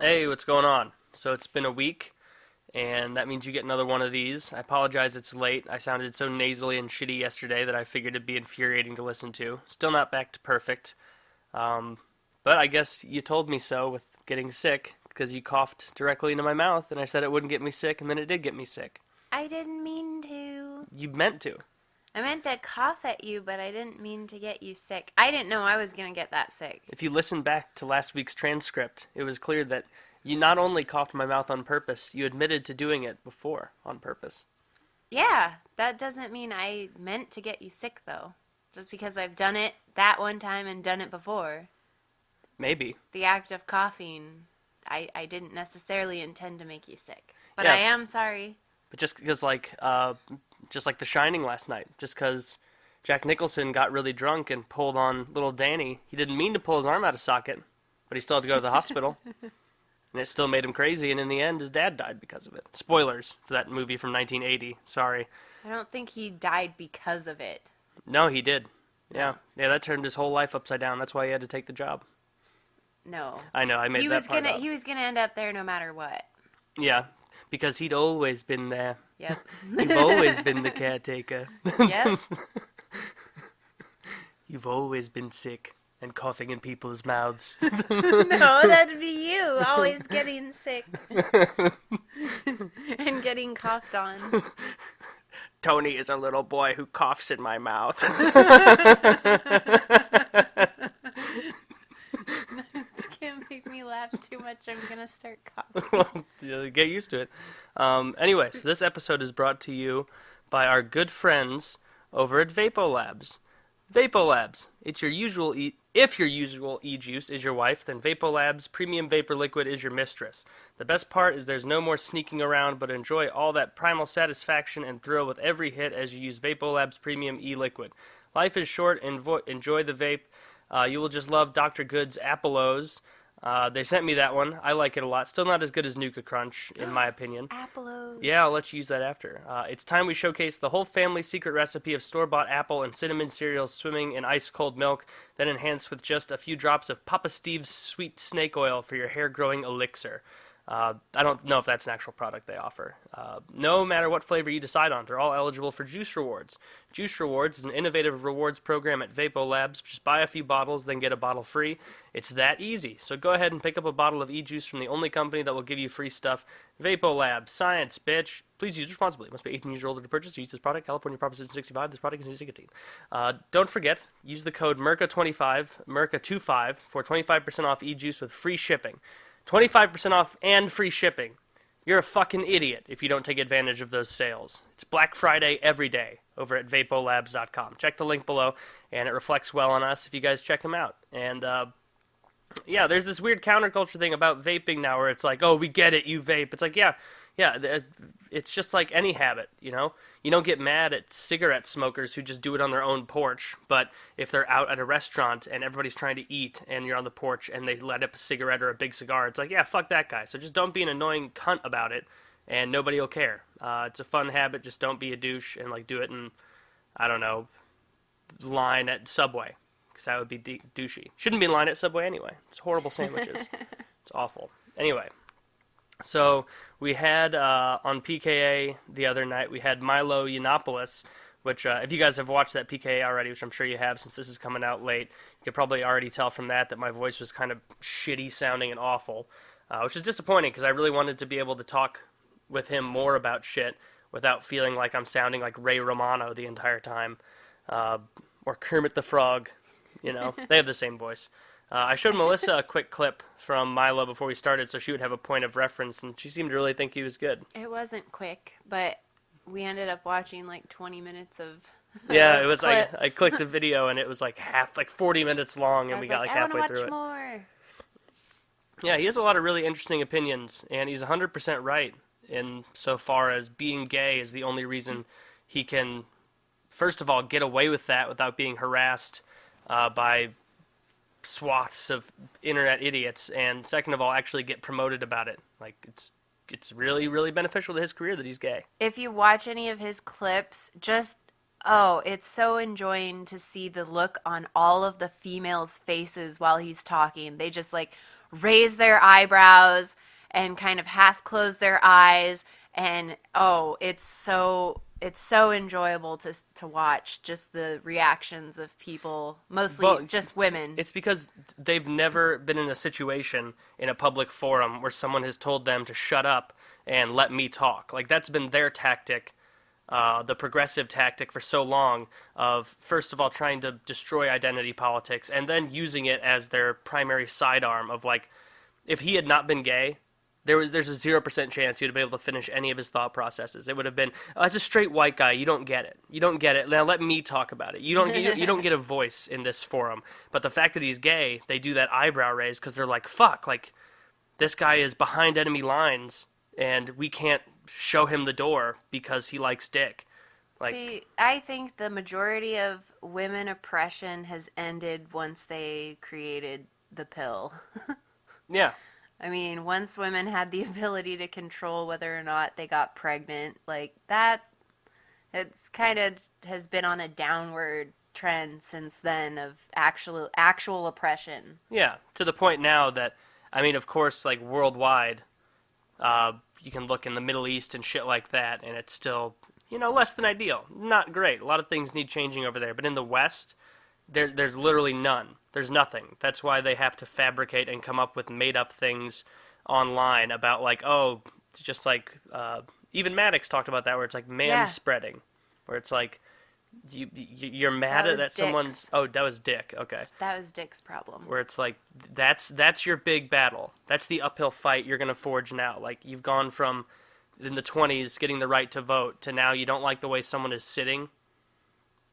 Hey, what's going on? So it's been a week, and that means you get another one of these. I apologize it's late. I sounded so nasally and shitty yesterday that I figured it'd be infuriating to listen to. Still not back to perfect. Um, but I guess you told me so with getting sick, because you coughed directly into my mouth, and I said it wouldn't get me sick, and then it did get me sick. I didn't mean to. You meant to. I meant to cough at you, but I didn't mean to get you sick. I didn't know I was going to get that sick. If you listen back to last week's transcript, it was clear that you not only coughed in my mouth on purpose, you admitted to doing it before on purpose. Yeah, that doesn't mean I meant to get you sick, though. Just because I've done it that one time and done it before. Maybe. The act of coughing, I didn't necessarily intend to make you sick. But Yeah. I am sorry. But just because, just like The Shining last night, just because Jack Nicholson got really drunk and pulled on little Danny, he didn't mean to pull his arm out of socket, but he still had to go to the hospital. And it still made him crazy, and in the end, his dad died because of it. Spoilers for that movie from 1980. Sorry. I don't think he died because of it. No, he did. Yeah. No. Yeah, that turned his whole life upside down. That's why he had to take the job. No. I know, I made that part up. He was gonna end up there no matter what. Yeah, because he'd always been there. Yep. You've always been the caretaker. Yep. You've always been sick and coughing in people's mouths. No, that'd be you, always getting sick and getting coughed on. Tony is a little boy who coughs in my mouth. Can't make me laugh too much. I'm gonna start coughing. Well, get used to it. Anyway, so this episode is brought to you by our good friends over at Vapolabs. Vapolabs. It's your usual if your usual e-juice is your wife, then Vapolabs Premium Vapor Liquid is your mistress. The best part is there's no more sneaking around, but enjoy all that primal satisfaction and thrill with every hit as you use Vapolabs Premium E-Liquid. Life is short, enjoy the vape. You will just love Dr. Good's Appelos. They sent me that one. I like it a lot. Still not as good as Nuka Crunch, in my opinion. Appelos. Yeah, I'll let you use that after. It's time we showcase the whole family's secret recipe of store-bought apple and cinnamon cereals swimming in ice-cold milk, then enhanced with just a few drops of Papa Steve's sweet snake oil for your hair-growing elixir. I don't know if that's an actual product they offer. No matter what flavor you decide on, they're all eligible for Juice Rewards. Juice Rewards is an innovative rewards program at Vapolabs. Just buy a few bottles, then get a bottle free. It's that easy. So go ahead and pick up a bottle of e-juice from the only company that will give you free stuff. Vapolabs. Science, bitch. Please use responsibly. It must be 18 years or older to purchase. Use this product. California Proposition 65. This product contains nicotine. Don't forget, use the code MurkaDurkah, MurkaDurkah25 for 25% off e-juice with free shipping. 25% off and free shipping. You're a fucking idiot if you don't take advantage of those sales. It's Black Friday every day over at vapolabs.com. Check the link below, and it reflects well on us if you guys check them out. And, yeah, there's this weird counterculture thing about vaping now where it's like, oh, we get it, you vape. It's like, yeah, it's just like any habit, you know? You don't get mad at cigarette smokers who just do it on their own porch, but if they're out at a restaurant and everybody's trying to eat and you're on the porch and they light up a cigarette or a big cigar, it's like, yeah, fuck that guy. So just don't be an annoying cunt about it, and nobody will care. It's a fun habit. Just don't be a douche and, like, do it in, I don't know, line at Subway, because that would be douchey. Shouldn't be in line at Subway anyway. It's horrible sandwiches. It's awful. Anyway. So we had on PKA the other night, we had Milo Yiannopoulos, which if you guys have watched that PKA already, which I'm sure you have since this is coming out late, you could probably already tell from that my voice was kind of shitty sounding and awful, which is disappointing because I really wanted to be able to talk with him more about shit without feeling like I'm sounding like Ray Romano the entire time, or Kermit the Frog, you know, they have the same voice. I showed Melissa a quick clip from Milo before we started so she would have a point of reference, and she seemed to really think he was good. It wasn't quick, but we ended up watching like 20 minutes of Yeah, it was clips. like, I clicked a video and it was like 40 minutes long, and we got like halfway through it. I want to watch more. Yeah, he has a lot of really interesting opinions, and he's 100% right in so far as being gay is the only reason he can, first of all, get away with that without being harassed by swaths of internet idiots, and second of all, actually get promoted about it. Like, it's really, really beneficial to his career that he's gay. If you watch any of his clips, it's so enjoying to see the look on all of the females' faces while he's talking. They just, like, raise their eyebrows and kind of half close their eyes, and it's so enjoyable to watch, just the reactions of people, mostly just women. It's because they've never been in a situation in a public forum where someone has told them to shut up and let me talk. Like, that's been their tactic, the progressive tactic for so long, of first of all trying to destroy identity politics and then using it as their primary sidearm of, like, if he had not been gay, there's a 0% chance he would have been able to finish any of his thought processes. It would have been, as a straight white guy, you don't get it. You don't get it. Now let me talk about it. You don't get a voice in this forum. But the fact that he's gay, they do that eyebrow raise because they're like, fuck, like, this guy is behind enemy lines, and we can't show him the door because he likes dick. Like, see, I think the majority of women oppression has ended once they created the pill. yeah. I mean, once women had the ability to control whether or not they got pregnant, like that, it's kind of has been on a downward trend since then of actual oppression. Yeah, to the point now that, I mean, of course, like, worldwide, you can look in the Middle East and shit like that, and it's still, less than ideal. Not great. A lot of things need changing over there. But in the West, there's literally none. There's nothing. That's why they have to fabricate and come up with made-up things online about, like, just like, even Maddox talked about that, where it's like man-spreading, where it's like, you're mad at that someone's... Oh, that was Dick. Okay. That was Dick's problem. Where it's like, that's your big battle. That's the uphill fight you're going to forge now. Like, you've gone from, in the 20s, getting the right to vote, to now you don't like the way someone is sitting.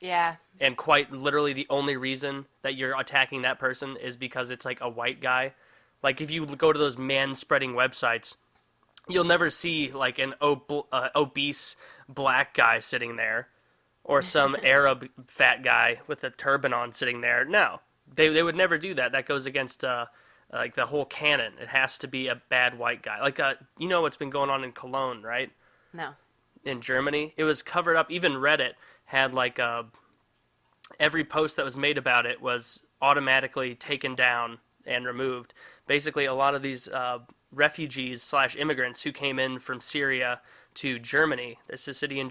Yeah. And quite literally the only reason that you're attacking that person is because it's like a white guy. Like, if you go to those man-spreading websites, you'll never see like an obese black guy sitting there, or some Arab fat guy with a turban on sitting there. No, they would never do that. That goes against like the whole canon. It has to be a bad white guy. Like, what's been going on in Cologne, right? No. In Germany, it was covered up. Even Reddit had like every post that was made about it was automatically taken down and removed. Basically, a lot of these refugees / immigrants who came in from Syria to Germany, this is a city in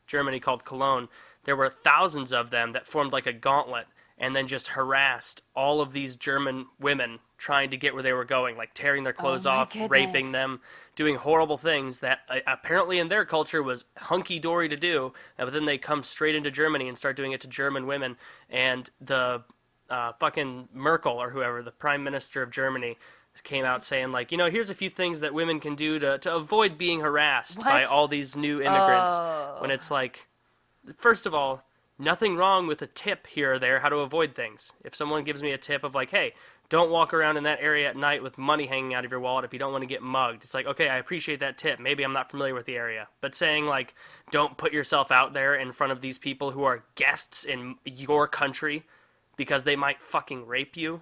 Germany called Cologne, there were thousands of them that formed like a gauntlet and then just harassed all of these German women trying to get where they were going, like tearing their clothes off, goodness. raping them, doing horrible things that apparently in their culture was hunky-dory to do, but then they come straight into Germany and start doing it to German women. And the fucking Merkel or whoever, the prime minister of Germany, came out saying, like, here's a few things that women can do to avoid being harassed by all these new immigrants. When it's like, first of all, nothing wrong with a tip here or there how to avoid things. If someone gives me a tip of like, hey, don't walk around in that area at night with money hanging out of your wallet if you don't want to get mugged. It's like, okay, I appreciate that tip. Maybe I'm not familiar with the area. But saying, like, don't put yourself out there in front of these people who are guests in your country because they might fucking rape you,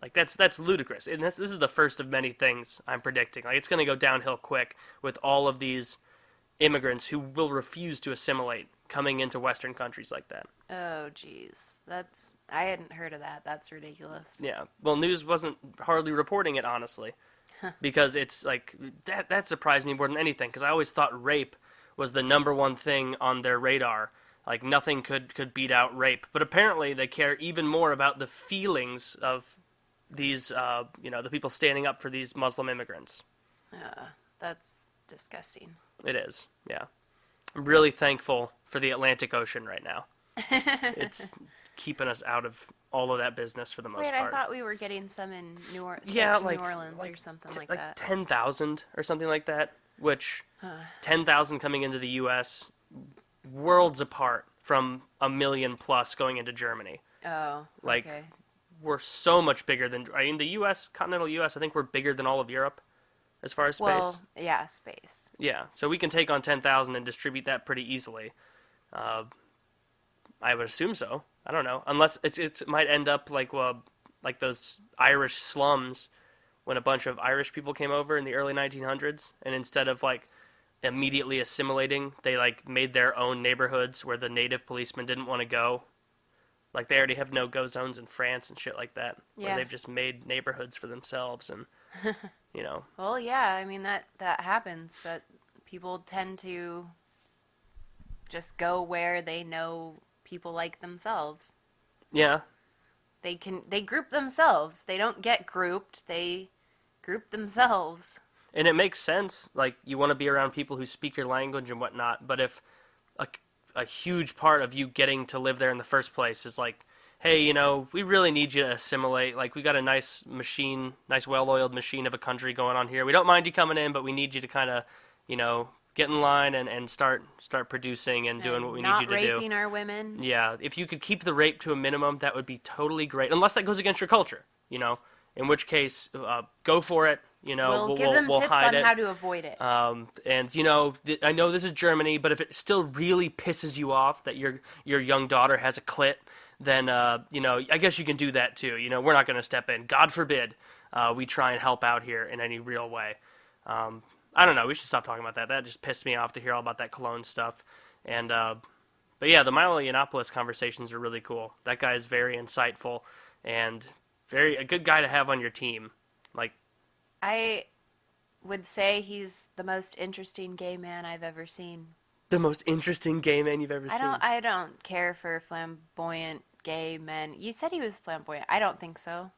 like, that's ludicrous. And this is the first of many things I'm predicting. Like, it's going to go downhill quick with all of these immigrants who will refuse to assimilate coming into Western countries like that. Oh, jeez. I hadn't heard of that. That's ridiculous. Yeah. Well, news wasn't hardly reporting it, honestly. Because it's like, that surprised me more than anything, because I always thought rape was the number one thing on their radar. Like, nothing could beat out rape. But apparently they care even more about the feelings of these, the people standing up for these Muslim immigrants. That's disgusting. It is, yeah. I'm really thankful for the Atlantic Ocean right now. It's keeping us out of all of that business for the most part. I thought we were getting some in New Orleans, or something like that. 10,000 or something like that, which 10,000 coming into the U.S., worlds apart from 1 million plus going into Germany. Oh, like, okay. We're so much bigger than, the U.S., continental U.S., I think we're bigger than all of Europe as far as space. Well, yeah, space. Yeah, so we can take on 10,000 and distribute that pretty easily. I would assume so. I don't know. Unless it might end up like those Irish slums when a bunch of Irish people came over in the early 1900s, and instead of like immediately assimilating, they like made their own neighborhoods where the native policemen didn't want to go. Like they already have no-go zones in France and shit like that, where Yeah. they've just made neighborhoods for themselves, and you know, Well, yeah, I mean that happens. That people tend to just go where they know people like themselves. yeah, They group themselves. They don't get grouped. They group themselves. and it makes sense. Like you want to be around people who speak your language and whatnot, but if a, a huge part of you getting to live there in the first place is like, hey, we really need you to assimilate. Like we got a nice machine, nice well-oiled machine of a country going on here. We don't mind you coming in, but we need you to kind of, get in line and start producing and doing what we need you to do. Not raping our women. Yeah, if you could keep the rape to a minimum, that would be totally great. Unless that goes against your culture, in which case, go for it. We'll give them tips hide on it. how to avoid it. And I know this is Germany, but if it still really pisses you off that your young daughter has a clit, then I guess you can do that too. We're not going to step in. God forbid we try and help out here in any real way. I don't know. We should stop talking about that. That just pissed me off to hear all about that cologne stuff. And but yeah, the Milo Yiannopoulos conversations are really cool. That guy is very insightful and a good guy to have on your team. Like, I would say he's the most interesting gay man I've ever seen. the most interesting gay man you've ever seen. I don't care for flamboyant gay men. You said he was flamboyant. I don't think so.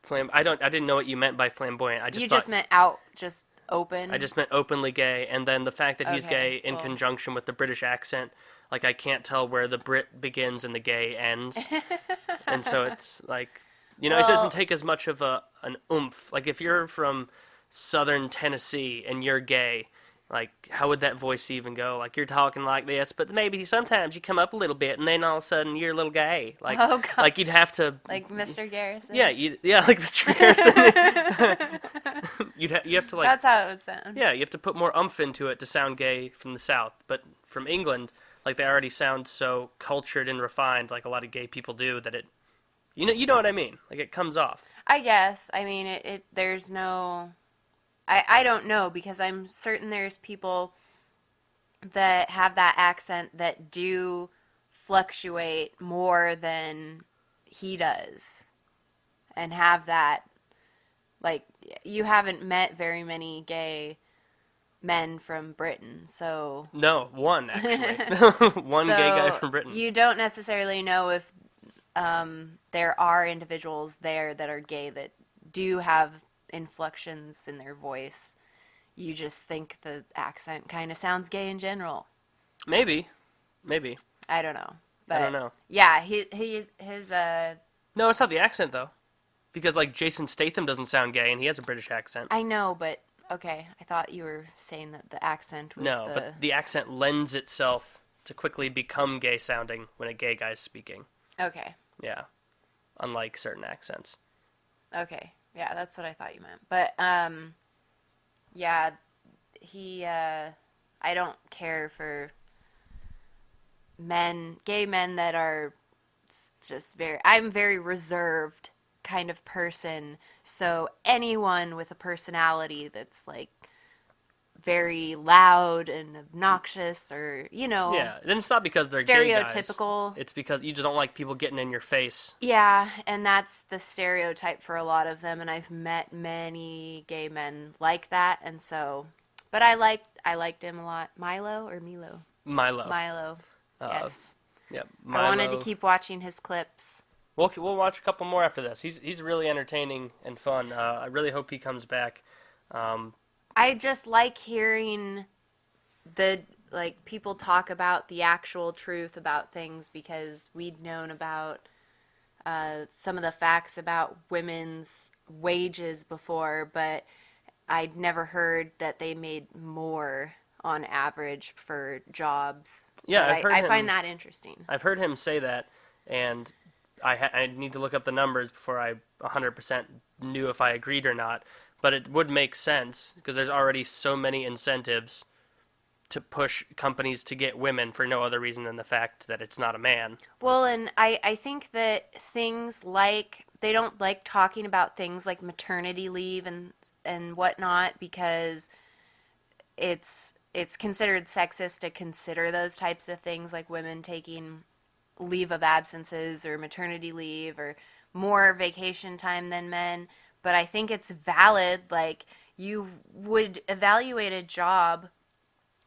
I didn't know what you meant by flamboyant. You just meant out, just open. I just meant openly gay, and then the fact that he's Okay, gay in cool. conjunction with the British accent, like I can't tell where the Brit begins and the gay ends, and so it's like, it doesn't take as much of an oomph. Like if you're from southern Tennessee and you're gay, like how would that voice even go? Like you're talking like this, but maybe sometimes you come up a little bit, and then all of a sudden you're a little gay. Like, Oh, God. like you'd have to, Like Mr. Garrison. yeah, like Mr. Garrison. you have to like. That's how it would sound. Yeah, you have to put more umph into it to sound gay from the South. But from England, like they already sound so cultured and refined, like a lot of gay people do, that it, you know what I mean? Like it comes off. I guess. I mean, there's no... I don't know, because I'm certain there's people that have that accent that do fluctuate more than he does. And have that... Like, you haven't met very many gay men from Britain, so... No, one, actually. One so gay guy from Britain. You don't necessarily know if there are individuals there that are gay that do have inflections in their voice. You just think the accent kind of sounds gay in general. Maybe. I don't know. But I don't know. Yeah, his No, it's not the accent, though. Because, like, Jason Statham doesn't sound gay, and he has a British accent. I know, but okay. I thought you were saying that the accent was No, but the accent lends itself to quickly become gay-sounding when a gay guy's speaking. Okay. Yeah. Unlike certain accents. Okay. Yeah, that's what I thought you meant. But, yeah, I don't care for gay men that are just I'm very reserved kind of person. So anyone with a personality that's like very loud and obnoxious, or Yeah, then it's not because they're gay guys. stereotypical. It's because you just don't like people getting in your face. Yeah, and that's the stereotype for a lot of them, and I've met many gay men like that, and so, but I liked him a lot. Milo or Milo? Milo. Milo. Yes. Yeah, Milo. I wanted to keep watching his clips. We'll watch a couple more after this. He's really entertaining and fun. I really hope he comes back. I just like hearing people talk about the actual truth about things, because we'd known about some of the facts about women's wages before, but I'd never heard that they made more on average for jobs. Yeah, I find that interesting. I've heard him say that, and I need to look up the numbers before I 100% knew if I agreed or not. But it would make sense, because there's already so many incentives to push companies to get women for no other reason than the fact that it's not a man. Well, and I think that things like, they don't like talking about things like maternity leave and whatnot, because it's considered sexist to consider those types of things, like women taking leave of absences or maternity leave or more vacation time than men. But I think it's valid. Like, you would evaluate a job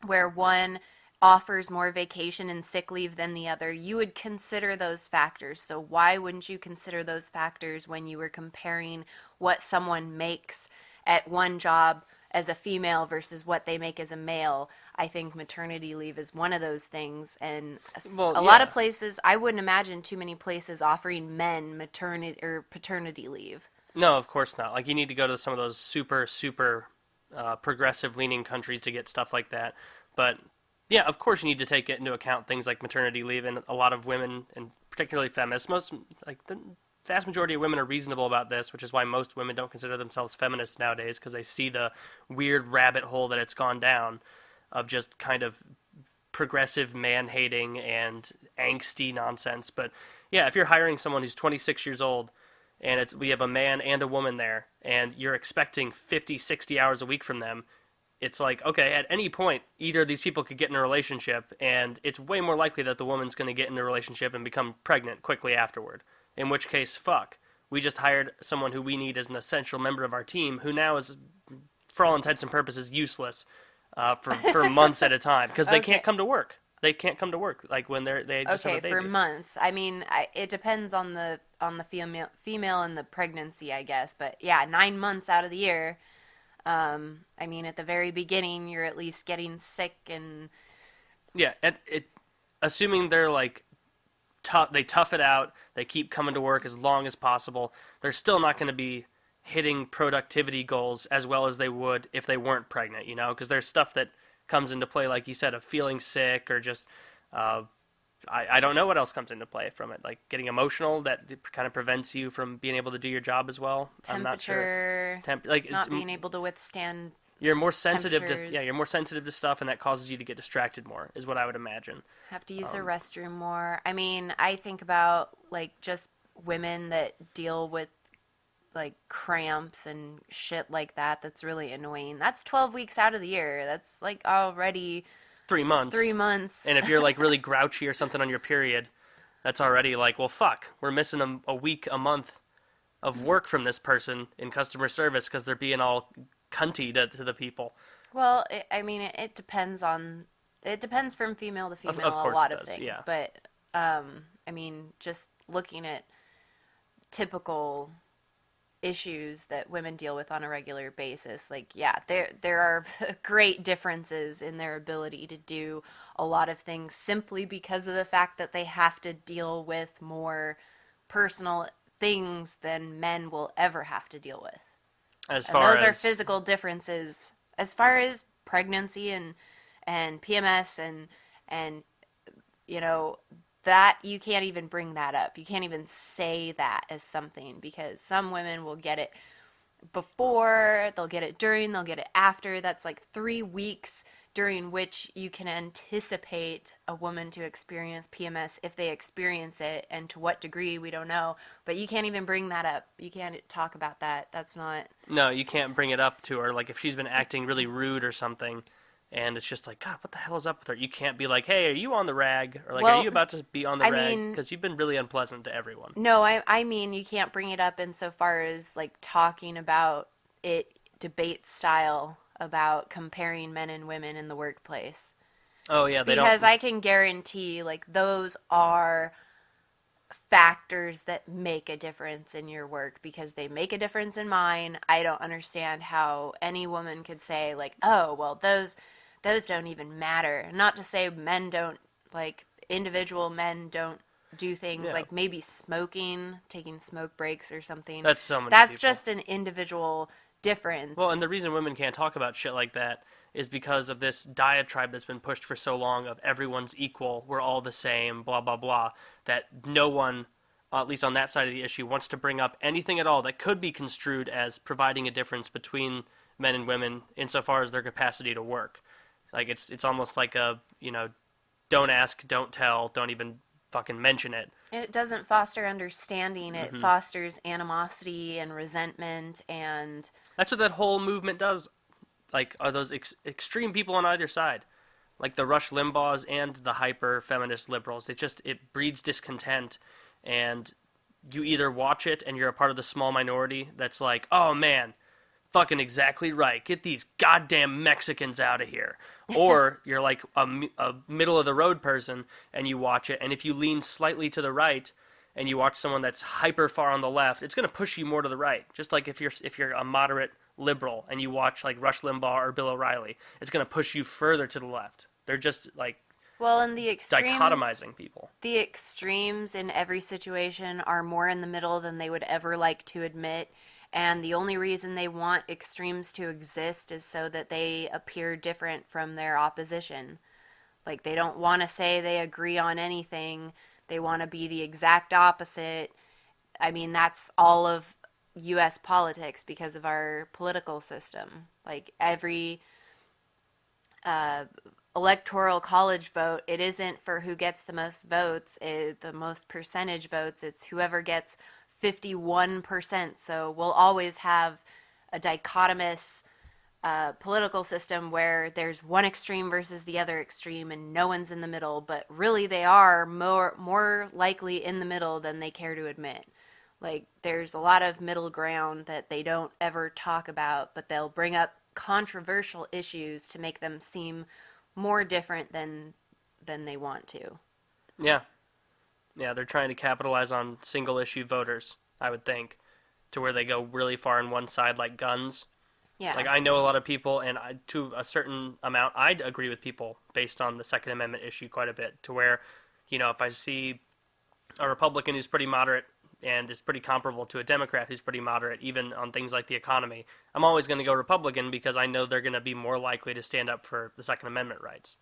where one offers more vacation and sick leave than the other. You would consider those factors. So why wouldn't you consider those factors when you were comparing what someone makes at one job as a female versus what they make as a male? I think maternity leave is one of those things, and a lot of places, I wouldn't imagine too many places offering men maternity or paternity leave. No, of course not. Like, you need to go to some of those super, super progressive leaning countries to get stuff like that. But yeah, of course you need to take it into account things like maternity leave, and a lot of women, and particularly feminists, the vast majority of women are reasonable about this, which is why most women don't consider themselves feminists nowadays, because they see the weird rabbit hole that it's gone down of just kind of progressive man-hating and angsty nonsense. But yeah, if you're hiring someone who's 26 years old, and we have a man and a woman there, and you're expecting 50, 60 hours a week from them, it's like, okay, at any point, either of these people could get in a relationship, and it's way more likely that the woman's going to get in a relationship and become pregnant quickly afterward. In which case, fuck. We just hired someone who we need as an essential member of our team, who now is, for all intents and purposes, useless for months at a time, because they can't come to work. They can't come to work, like, when they just have a baby. For months. I mean, it depends on the female and the pregnancy, I guess. But yeah, 9 months out of the year. I mean, at the very beginning, you're at least getting sick and... Yeah, assuming they're, like, they tough it out, they keep coming to work as long as possible, they're still not going to be hitting productivity goals as well as they would if they weren't pregnant, you know? Because there's stuff that comes into play, like you said, of feeling sick, or just... I don't know what else comes into play from it. Like getting emotional, that kind of prevents you from being able to do your job as well. I'm not sure. Not being able to withstand. You're more sensitive you're more sensitive to stuff, and that causes you to get distracted more, is what I would imagine. Have to use the restroom more. I mean, I think about like just women that deal with like cramps and shit like that. That's really annoying. That's 12 weeks out of the year. That's like already 3 months. 3 months. And if you're like really grouchy or something on your period, that's already like, well, fuck, we're missing a week, a month of work from this person in customer service because they're being all cunty to the people. Well, it depends from female to female, of course a lot it of does, things. Yeah. But, just looking at typical issues that women deal with on a regular basis, like, yeah, there are great differences in their ability to do a lot of things simply because of the fact that they have to deal with more personal things than men will ever have to deal with. Those are physical differences as far as pregnancy and PMS and you know, that you can't even bring that up. You can't even say that as something, because some women will get it before, they'll get it during, they'll get it after. That's like 3 weeks during which you can anticipate a woman to experience PMS if they experience it, and to what degree, we don't know. But you can't even bring that up. You can't talk about that. That's not... No, you can't bring it up to her. Like, if she's been acting really rude or something, and it's just like, God, what the hell is up with her? You can't be like, hey, are you on the rag? Or like, are you about to be on the rag? Because you've been really unpleasant to everyone. No, I mean, you can't bring it up insofar as, like, talking about it debate style about comparing men and women in the workplace. Oh, yeah, because I can guarantee, like, those are factors that make a difference in your work, because they make a difference in mine. I don't understand how any woman could say, like, oh, well, those don't even matter. Not to say men don't, like, individual men don't do things like maybe smoking, taking smoke breaks or something. That's so many That's people. just an individual difference. Well, and the reason women can't talk about shit like that is because of this diatribe that's been pushed for so long of everyone's equal, we're all the same, blah, blah, blah, that no one, at least on that side of the issue, wants to bring up anything at all that could be construed as providing a difference between men and women insofar as their capacity to work. Like, it's almost like a, you know, don't ask, don't tell, don't even fucking mention it. It doesn't foster understanding. It fosters animosity and resentment, and... That's what that whole movement does. Like, are those extreme people on either side. like the Rush Limbaughs and the hyper feminist liberals. It breeds discontent, and you either watch it and you're a part of the small minority that's like, oh man, fucking exactly right, get these goddamn Mexicans out of here, or you're like a middle of the road person and you watch it, and if you lean slightly to the right and you watch someone that's hyper far on the left, it's going to push you more to the right. Just like if you're a moderate liberal and you watch like Rush Limbaugh or Bill O'Reilly, it's going to push you further to the left. They're just like Well, and the extremes, dichotomizing people. the extremes in every situation are more in the middle than they would ever like to admit. And the only reason they want extremes to exist is so that they appear different from their opposition. Like, they don't want to say they agree on anything. They want to be the exact opposite. I mean, that's all of U.S. politics because of our political system. Like, every electoral college vote, it isn't for who gets the most votes, the most percentage votes. It's whoever gets 51%. So we'll always have a dichotomous political system where there's one extreme versus the other extreme and no one's in the middle, but really they are more likely in the middle than they care to admit. Like, there's a lot of middle ground that they don't ever talk about, but they'll bring up controversial issues to make them seem more different than they want to. Yeah. Yeah, they're trying to capitalize on single issue voters, I would think, to where they go really far on one side, like guns. Yeah. Like, I know a lot of people, and to a certain amount, I'd agree with people based on the Second Amendment issue quite a bit, to where, if I see a Republican who's pretty moderate and is pretty comparable to a Democrat who's pretty moderate, even on things like the economy, I'm always going to go Republican because I know they're going to be more likely to stand up for the Second Amendment rights.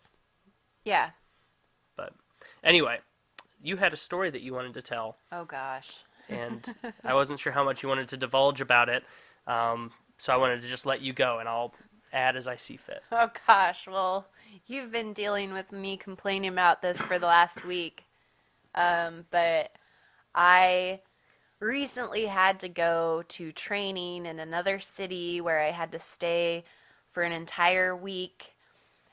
Yeah. But anyway, you had a story that you wanted to tell. Oh, gosh. And I wasn't sure how much you wanted to divulge about it, so I wanted to just let you go, and I'll add as I see fit. Oh, gosh. Well, you've been dealing with me complaining about this for the last week. But I recently had to go to training in another city where I had to stay for an entire week.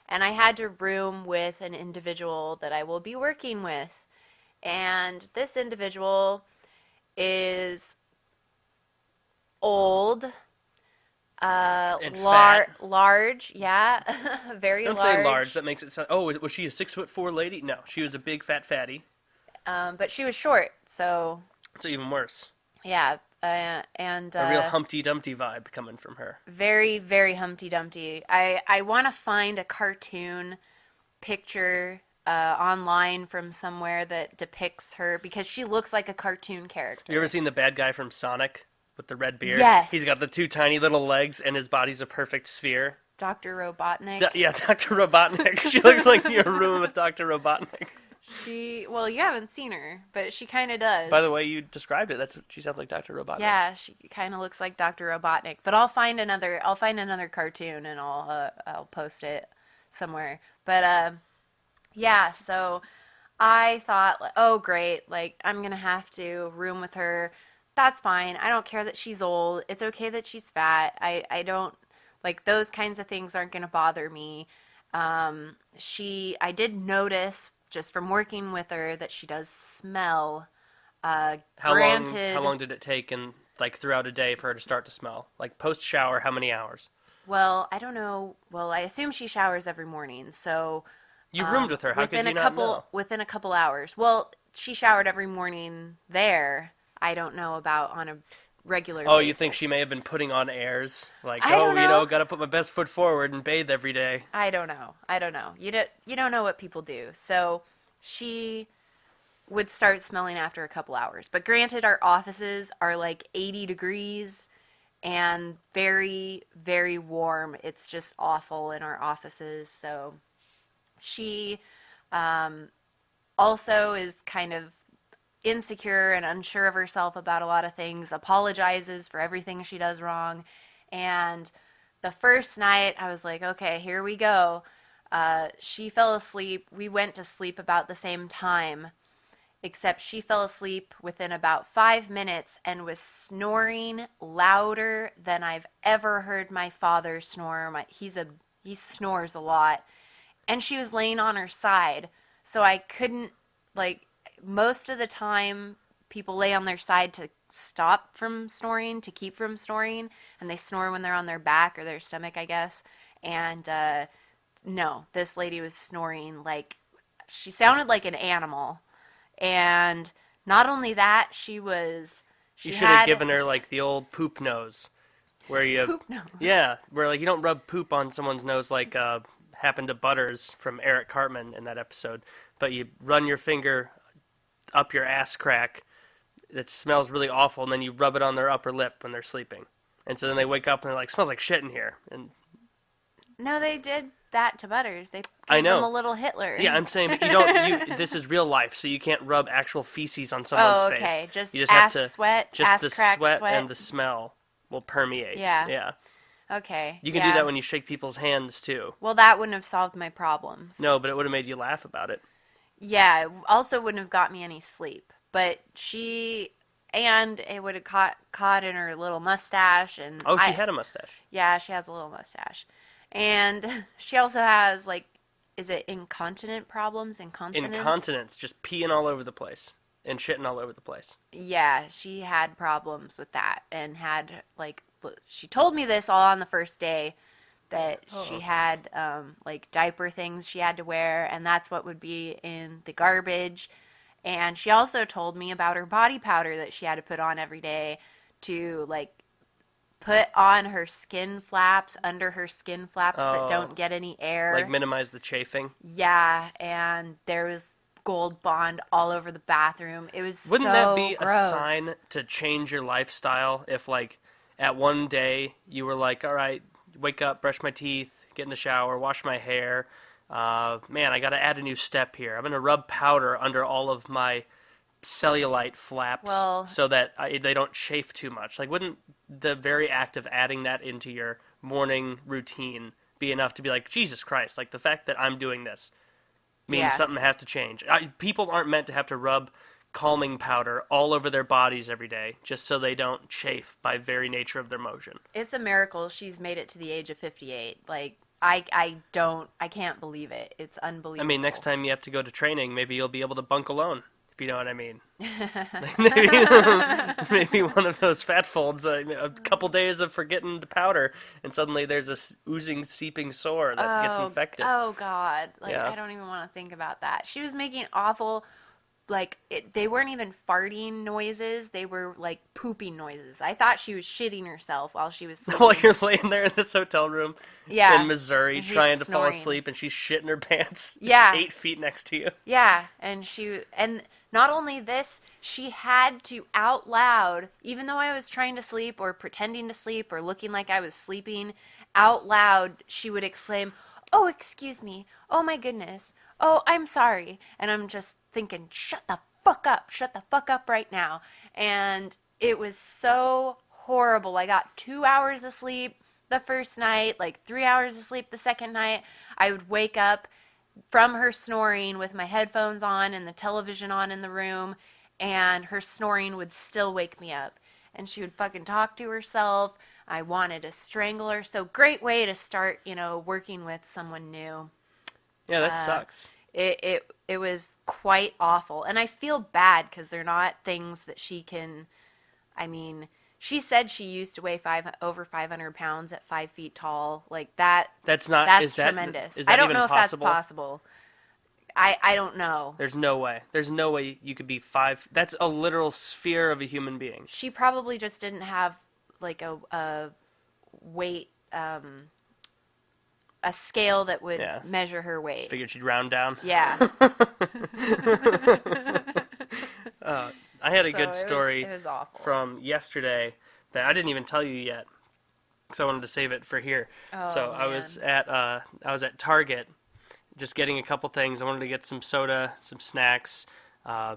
And I had to room with an individual that I will be working with. And this individual is old, large, yeah, very Don't large. say large. That makes it sound. Oh, was she a 6'4" lady? No, she was a big fat fatty. But she was short, so. So even worse. Yeah, and a real Humpty Dumpty vibe coming from her. Very, very Humpty Dumpty. I want to find a cartoon picture online from somewhere that depicts her, because she looks like a cartoon character. You ever seen the bad guy from Sonic with the red beard? Yes. He's got the two tiny little legs and his body's a perfect sphere. Dr. Robotnik. Dr. Robotnik. She looks like you're in a room with Dr. Robotnik. Well, you haven't seen her, but she kind of does. By the way you described it, she sounds like Dr. Robotnik. Yeah, she kind of looks like Dr. Robotnik. But I'll find another cartoon and I'll post it somewhere. But yeah, so I thought, oh great, like I'm gonna have to room with her. That's fine. I don't care that she's old. It's okay that she's fat. I don't like those kinds of things aren't gonna bother me. I did notice just from working with her that she does smell. How long did it take throughout a day for her to start to smell? Like post shower, how many hours? Well, I don't know. Well, I assume she showers every morning, so you roomed with her. How could you not know? Within a couple hours. Well, she showered every morning there. I don't know about on a regular basis. You think she may have been putting on airs? Like, I don't know. Gotta put my best foot forward and bathe every day. I don't know. You don't know what people do. So she would start smelling after a couple hours. But granted, our offices are like 80 degrees and very, very warm. It's just awful in our offices. So she also is kind of insecure and unsure of herself about a lot of things, apologizes for everything she does wrong. And the first night, I was like, okay, here we go. She fell asleep. We went to sleep about the same time, except she fell asleep within about 5 minutes and was snoring louder than I've ever heard my father snore. He snores a lot. and she was laying on her side, so I couldn't, like, most of the time people lay on their side to stop from snoring, to keep from snoring, and they snore when they're on their back or their stomach, I guess. And no, this lady was snoring like, she sounded like an animal. And not only that, You she should have had given her like the old poop nose, where you poop nose. yeah, where like you don't rub poop on someone's nose like happened to Butters from Eric Cartman in that episode, but you run your finger up your ass crack that smells really awful, and then you rub it on their upper lip when they're sleeping, and so then they wake up and they're like, smells like shit in here, and No, they did that to Butters. They I gave know. him a little Hitler. yeah, I'm saying, but you don't. This is real life, so you can't rub actual feces on someone's face. Oh, okay. Just You just ass have to, sweat, just ass the crack sweat and the smell will permeate. Yeah. Yeah. Okay. You can do that when you shake people's hands too. Well, that wouldn't have solved my problems. No, but it would have made you laugh about it. Yeah, also wouldn't have got me any sleep. But and it would have caught in her little mustache. And Oh, she had a mustache. Yeah, she has a little mustache. And she also has, like, is it incontinent problems? Incontinence? Incontinence, just peeing all over the place and shitting all over the place. Yeah, she had problems with that and had, like, she told me this all on the first day, that she had, like, diaper things she had to wear, and that's what would be in the garbage. And she also told me about her body powder that she had to put on every day to, like, put on her skin flaps, under her skin flaps that don't get any air. Like minimize the chafing. Yeah, and there was Gold Bond all over the bathroom. It was Wouldn't so that be gross. a sign to change your lifestyle if, like, at one day you were like, all right, wake up, brush my teeth, get in the shower, wash my hair. Man, I got to add a new step here. I'm going to rub powder under all of my cellulite flaps so that they don't chafe too much. Like, wouldn't the very act of adding that into your morning routine be enough to be like, Jesus Christ, like, the fact that I'm doing this means something has to change. People aren't meant to have to rub calming powder all over their bodies every day just so they don't chafe by very nature of their motion. It's a miracle she's made it to the age of 58. Like, I can't believe it. It's unbelievable. I mean, next time you have to go to training, maybe you'll be able to bunk alone, if you know what I mean. Maybe one of those fat folds, a couple days of forgetting the powder, and suddenly there's a oozing, seeping sore that gets infected. Oh, God. Like, Yeah. I don't even want to think about that. She was making awful, like, they weren't even farting noises. They were, like, pooping noises. I thought she was shitting herself while she was sleeping. While you're laying there in this hotel room in Missouri and she's trying to snoring. fall asleep, and she's shitting her pants Yeah. 8 feet next to you. Yeah, and not only this, she had to out loud, even though I was trying to sleep or pretending to sleep or looking like I was sleeping, out loud she would exclaim, "Oh, excuse me. Oh my goodness. Oh, I'm sorry." And I'm just thinking, shut the fuck up right now. And it was so horrible. I got 2 hours of sleep the first night, like 3 hours of sleep the second night. I would wake up from her snoring with my headphones on and the television on in the room, and her snoring would still wake me up. And she would fucking talk to herself. I wanted to strangle her. So great way to start, working with someone new. Yeah, that sucks. It was quite awful. And I feel bad because they're not things that she can, I mean, she said she used to weigh over 500 pounds at 5 feet tall. Like that. That's not. That's is that, tremendous. Is that I don't even know if possible? that's possible. I don't know. There's no way. There's no way you could be 5. That's a literal sphere of a human being. She probably just didn't have like a weight, a scale that would measure her weight. Figured she'd round down. Yeah. I had a good story it was awful. from yesterday that I didn't even tell you yet, because I wanted to save it for here. So man. I was at Target, just getting a couple things. I wanted to get some soda, some snacks.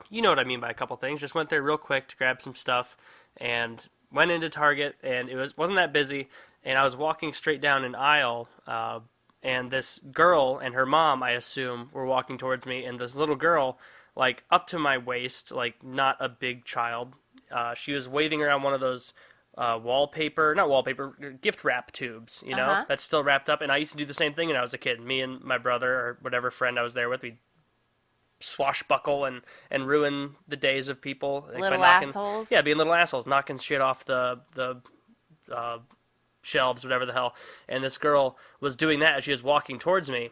You know what I mean by a couple things. Just went there real quick to grab some stuff, and went into Target, and it wasn't that busy. And I was walking straight down an aisle, and this girl and her mom, I assume, were walking towards me. And this little girl, like up to my waist, like not a big child, she was waving around one of those not wallpaper, gift wrap tubes, Uh-huh. that's still wrapped up. And I used to do the same thing when I was a kid. Me and my brother or whatever friend I was there with, we'd swashbuckle and ruin the days of people like by Little knocking, assholes. yeah, being little assholes, knocking shit off the uh, shelves, whatever the hell. And this girl was doing that as she was walking towards me,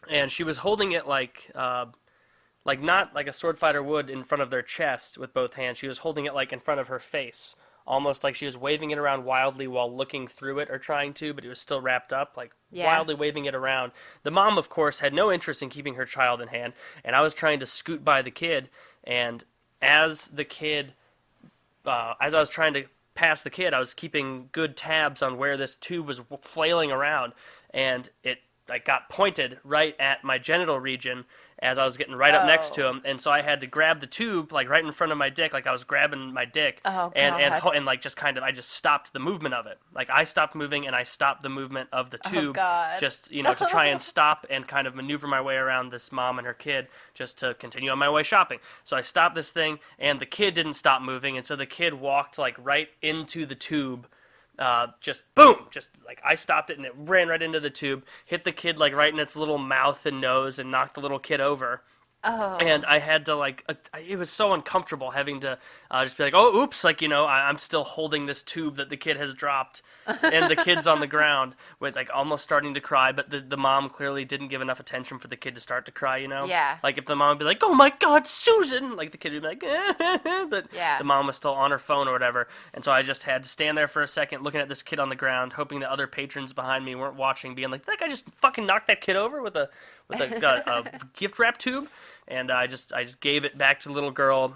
and she was holding it like not like a sword fighter would in front of their chest with both hands. She was holding it like in front of her face, almost like she was waving it around wildly while looking through it or trying to, but it was still wrapped up, like Yeah. wildly waving it around. The mom, of course, had no interest in keeping her child in hand, and I was trying to scoot by the kid, and as the kid, as I was trying to pass the kid, I was keeping good tabs on where this tube was flailing around, and it like got pointed right at my genital region as I was getting right up next to Oh. him, and so I had to grab the tube like right in front of my dick, like I was grabbing my dick, Oh, and God. and like just kind of I just stopped the movement of it, like I stopped moving and I stopped the movement of the Oh, tube, God. just to try and stop and kind of maneuver my way around this mom and her kid, just to continue on my way shopping. So I stopped this thing, and the kid didn't stop moving, and so the kid walked like right into the tube. Just boom, just like I stopped it and it ran right into the tube, hit the kid like right in its little mouth and nose, and knocked the little kid over. Oh. And I had to like, it was so uncomfortable having to just be like, oh, oops, like I'm still holding this tube that the kid has dropped, and the kid's on the ground with like almost starting to cry, but the mom clearly didn't give enough attention for the kid to start to cry. Yeah. Like if the mom would be like, oh my God, Susan, like the kid would be like, but Yeah. the mom was still on her phone or whatever, and so I just had to stand there for a second, looking at this kid on the ground, hoping that other patrons behind me weren't watching, being like, that guy just fucking knocked that kid over with a gift wrap tube. And I just gave it back to the little girl.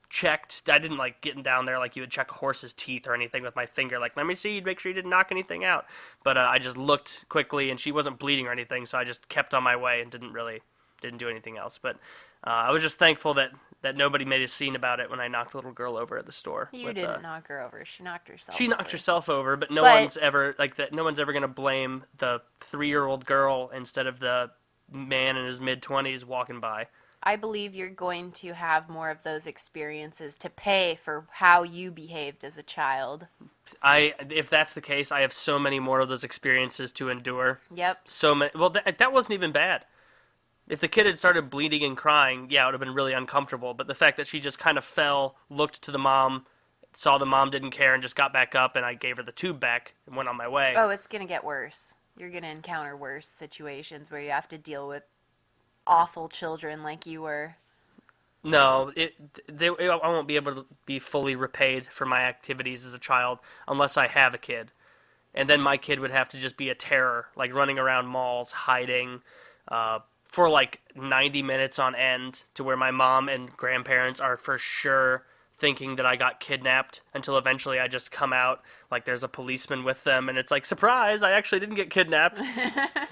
Checked. I didn't like getting down there like you would check a horse's teeth or anything with my finger. Like, let me see, make sure you didn't knock anything out. But I just looked quickly, and she wasn't bleeding or anything, so I just kept on my way and didn't do anything else. But I was just thankful that nobody made a scene about it when I knocked the little girl over at the store. You didn't knock her over. She knocked herself She knocked over. herself over, but no But- one's ever like that. No one's ever gonna blame the 3-year-old girl instead of the man in his mid-20s walking by. I believe you're going to have more of those experiences to pay for how you behaved as a child. If that's the case, I have so many more of those experiences to endure. Yep. So many. Well, that wasn't even bad. If the kid had started bleeding and crying, yeah, it would have been really uncomfortable. But the fact that she just kind of fell, looked to the mom, saw the mom didn't care, and just got back up, and I gave her the tube back and went on my way. Oh, it's going to get worse. You're going to encounter worse situations where you have to deal with awful children like you were. No, I won't be able to be fully repaid for my activities as a child unless I have a kid. And then my kid would have to just be a terror, like running around malls, hiding, for like 90 minutes on end, to where my mom and grandparents are for sure thinking that I got kidnapped, until eventually I just come out like there's a policeman with them, and it's like, surprise, I actually didn't get kidnapped.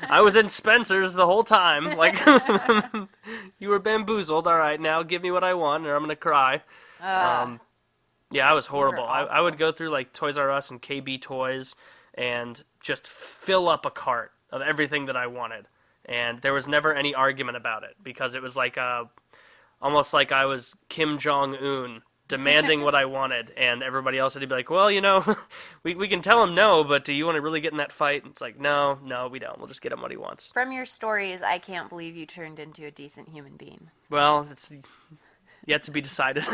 I was in Spencer's the whole time. Like, you were bamboozled. All right, now give me what I want, or I'm gonna cry. Yeah, I was horrible. I would go through like Toys R Us and KB Toys and just fill up a cart of everything that I wanted, and there was never any argument about it, because it was like almost like I was Kim Jong-un demanding what I wanted, and everybody else would be like, well, we can tell him no, but do you want to really get in that fight? And it's like, no, we don't. We'll just get him what he wants. From your stories, I can't believe you turned into a decent human being. Well, it's yet to be decided.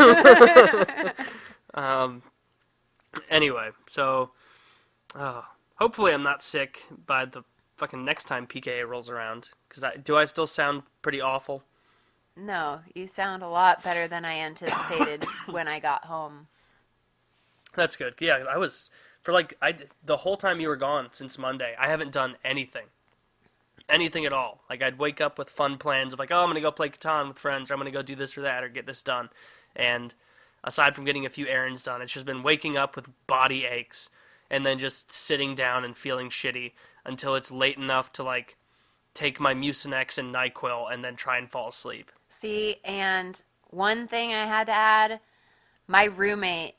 Anyway, so hopefully I'm not sick by the fucking next time PKA rolls around, because do I still sound pretty awful? No, you sound a lot better than I anticipated when I got home. That's good. Yeah, I was, the whole time you were gone since Monday, I haven't done anything at all. Like, I'd wake up with fun plans of like, oh, I'm gonna go play Catan with friends, or I'm gonna go do this or that, or get this done. And aside from getting a few errands done, it's just been waking up with body aches, and then just sitting down and feeling shitty until it's late enough to like take my Mucinex and NyQuil and then try and fall asleep. See, and one thing I had to add, my roommate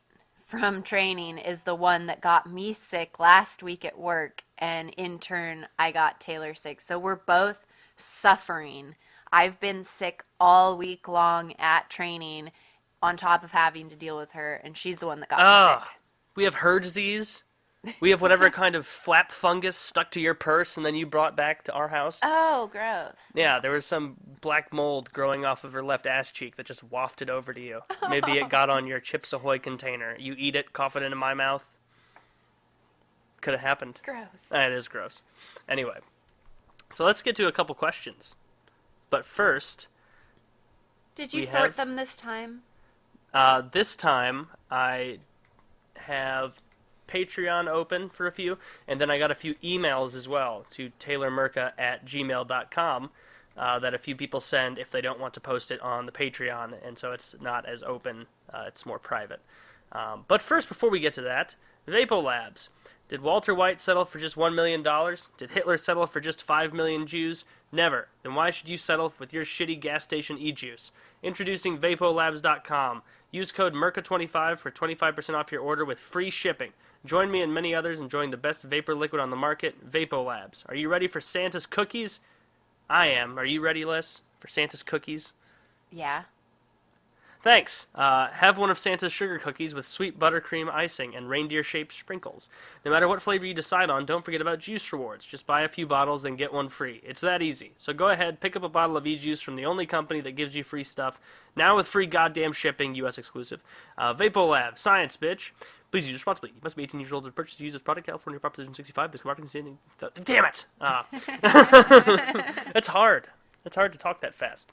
from training is the one that got me sick last week at work, and in turn, I got Taylor sick. So we're both suffering. I've been sick all week long at training, on top of having to deal with her, and she's the one that got me sick. We have herd disease. We have whatever kind of flap fungus stuck to your purse and then you brought back to our house. Oh, gross. Yeah, there was some black mold growing off of her left ass cheek that just wafted over to you. Maybe it got on your Chips Ahoy container. You eat it, cough it into my mouth. Could have happened. Gross. It is gross. Anyway, so let's get to a couple questions. But first... Did you sort them this time? This time, I have Patreon open for a few, and then I got a few emails as well to taylormurka@gmail.com that a few people send if they don't want to post it on the Patreon, and so it's not as open, it's more private. But first, before we get to that, Vapo Labs. Did Walter White settle for just $1 million? Did Hitler settle for just 5 million Jews? Never. Then why should you settle with your shitty gas station e-juice? Introducing VapoLabs.com. Use code MurkaDurkah for 25% off your order with free shipping. Join me and many others enjoying the best vapor liquid on the market, VapoLabs. Are you ready for Santa's cookies? I am. Are you ready, Liz, for Santa's cookies? Yeah. Thanks. Have one of Santa's sugar cookies with sweet buttercream icing and reindeer-shaped sprinkles. No matter what flavor you decide on, don't forget about juice rewards. Just buy a few bottles and get one free. It's that easy. So go ahead, pick up a bottle of e-juice from the only company that gives you free stuff, now with free goddamn shipping, U.S. exclusive. VapoLab, science, bitch. Please use responsibly. You must be 18 years old to purchase or use this product. California Proposition 65. This marketing standing... Damn it! It's hard. It's hard to talk that fast,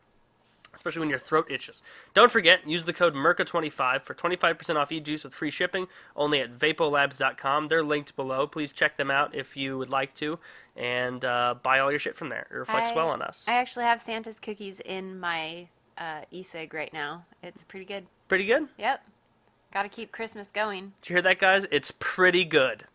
especially when your throat itches. Don't forget, use the code MURKA25 for 25% off e-juice with free shipping, only at VapoLabs.com. They're linked below. Please check them out if you would like to, and buy all your shit from there. It reflects well on us. I actually have Santa's cookies in my e-cig right now. It's pretty good. Pretty good? Yep. Gotta keep Christmas going. Did you hear that, guys? It's pretty good.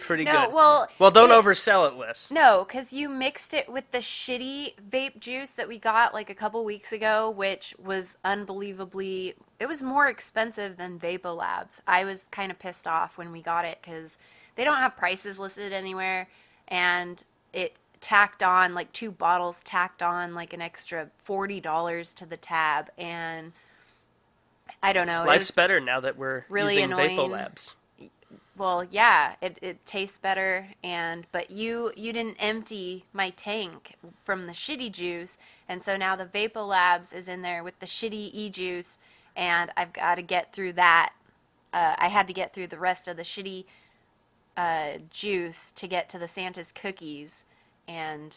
Pretty good. Well, don't oversell it, Liz. No, because you mixed it with the shitty vape juice that we got like a couple weeks ago, which was unbelievably... It was more expensive than Vapo Labs. I was kind of pissed off when we got it because they don't have prices listed anywhere, and it tacked on, like 2 bottles tacked on like an extra $40 to the tab, and I don't know. Life's better now that we're really using annoying. Vapo Labs. Well, yeah, it tastes better, but you didn't empty my tank from the shitty juice, and so now the Vapo Labs is in there with the shitty e-juice, and I've got to get through that. I had to get through the rest of the shitty juice to get to the Santa's cookies, and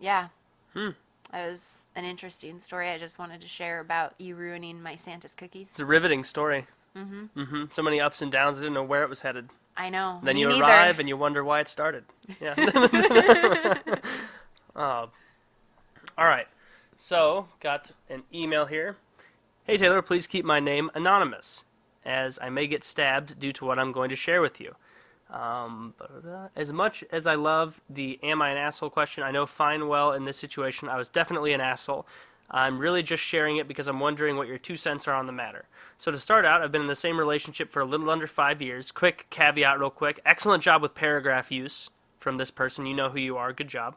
yeah, that was an interesting story I just wanted to share about you ruining my Santa's cookies. It's a riveting story. Mm-hmm. So many ups and downs. I didn't know where it was headed. I know. Then Me you neither. arrive and you wonder why it started. Yeah. All right. So, got an email here. Hey, Taylor, please keep my name anonymous, as I may get stabbed due to what I'm going to share with you. As much as I love the am I an asshole question, I know fine well in this situation I was definitely an asshole. I'm really just sharing it because I'm wondering what your 2 cents are on the matter. So to start out, I've been in the same relationship for a little under 5 years. Quick caveat real quick. Excellent job with paragraph use from this person. You know who you are. Good job.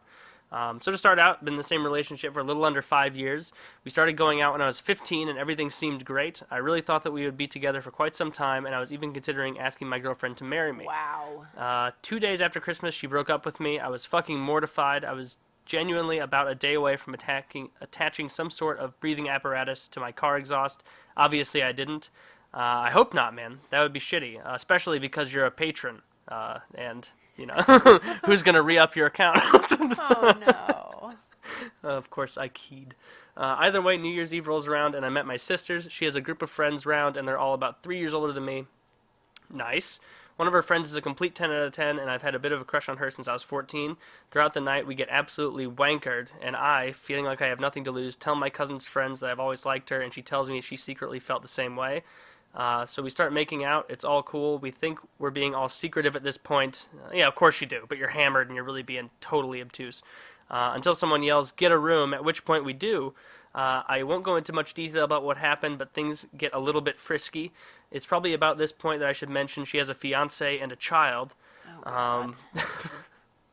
So to start out, been in the same relationship for a little under 5 years. We started going out when I was 15 and everything seemed great. I really thought that we would be together for quite some time, and I was even considering asking my girlfriend to marry me. Wow. 2 days after Christmas, she broke up with me. I was fucking mortified. I was genuinely about a day away from attaching some sort of breathing apparatus to my car exhaust. Obviously, I didn't. I hope not, man. That would be shitty, especially because you're a patron, and, you know, who's going to re-up your account? Oh, no. Of course, I keyed. Either way, New Year's Eve rolls around, and I met my sisters. She has a group of friends round, and they're all about 3 years older than me. Nice. One of her friends is a complete 10 out of 10, and I've had a bit of a crush on her since I was 14. Throughout the night, we get absolutely wankered, and I, feeling like I have nothing to lose, tell my cousin's friends that I've always liked her, and she tells me she secretly felt the same way. So we start making out. It's all cool. We think we're being all secretive at this point. Yeah, of course you do, but you're hammered, and you're really being totally obtuse. Until someone yells, "Get a room," at which point we do. I won't go into much detail about what happened, but things get a little bit frisky. It's probably about this point that I should mention she has a fiancé and a child. Oh, God.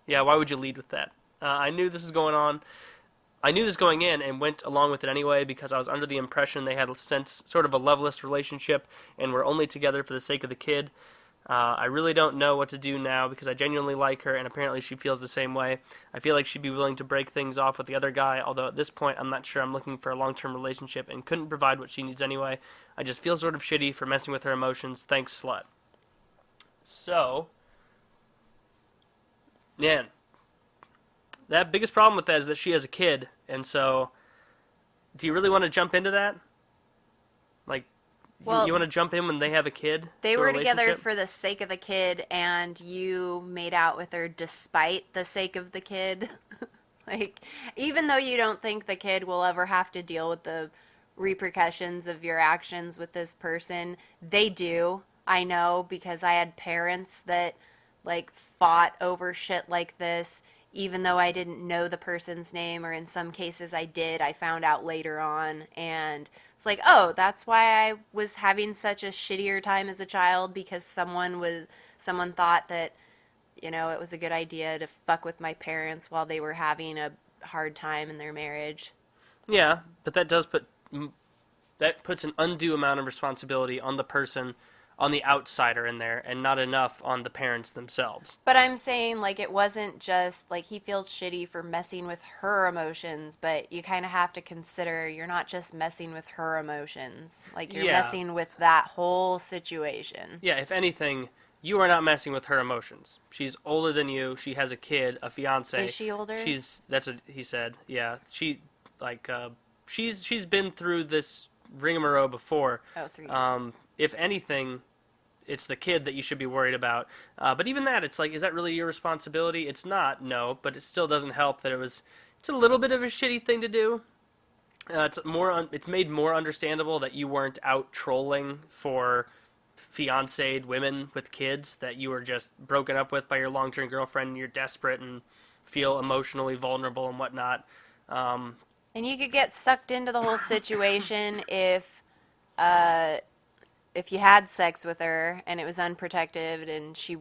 Yeah, why would you lead with that? I knew this was going on. I knew this going in and went along with it anyway because I was under the impression they had a sense, sort of a loveless relationship and were only together for the sake of the kid. I really don't know what to do now because I genuinely like her and apparently she feels the same way. I feel like she'd be willing to break things off with the other guy, although at this point I'm not sure I'm looking for a long-term relationship and couldn't provide what she needs anyway. I just feel sort of shitty for messing with her emotions. Thanks, slut. So, man, that biggest problem with that is that she has a kid, and so do you really want to jump into that? Like, Well, you want to jump in when they have a kid? they to a were together relationship? for the sake of the kid, and you made out with her despite the sake of the kid. Like, even though you don't think the kid will ever have to deal with the repercussions of your actions with this person, they do. I know because I had parents that, like, fought over shit like this, even though I didn't know the person's name, or in some cases I did. I found out later on, and it's like, oh, that's why I was having such a shittier time as a child, because someone thought that, you know, it was a good idea to fuck with my parents while they were having a hard time in their marriage. Yeah, but that puts an undue amount of responsibility on the person, on the outsider in there, and not enough on the parents themselves. But I'm saying, like, it wasn't just, like, he feels shitty for messing with her emotions, but you kind of have to consider you're not just messing with her emotions. Like, you're Yeah. messing with that whole situation. Yeah, if anything, you are not messing with her emotions. She's older than you. She has a kid, a fiance. Is she older? That's what he said. Yeah, she's been through this rigmarole before. Oh, 3 years. If anything, it's the kid that you should be worried about. But even that, it's like, is that really your responsibility? It's not, no, but it still doesn't help that it's a little bit of a shitty thing to do. It's made more understandable that you weren't out trolling for fiancéed women with kids that you were just broken up with by your long-term girlfriend and you're desperate and feel emotionally vulnerable and whatnot. And you could get sucked into the whole situation if you had sex with her and it was unprotected and she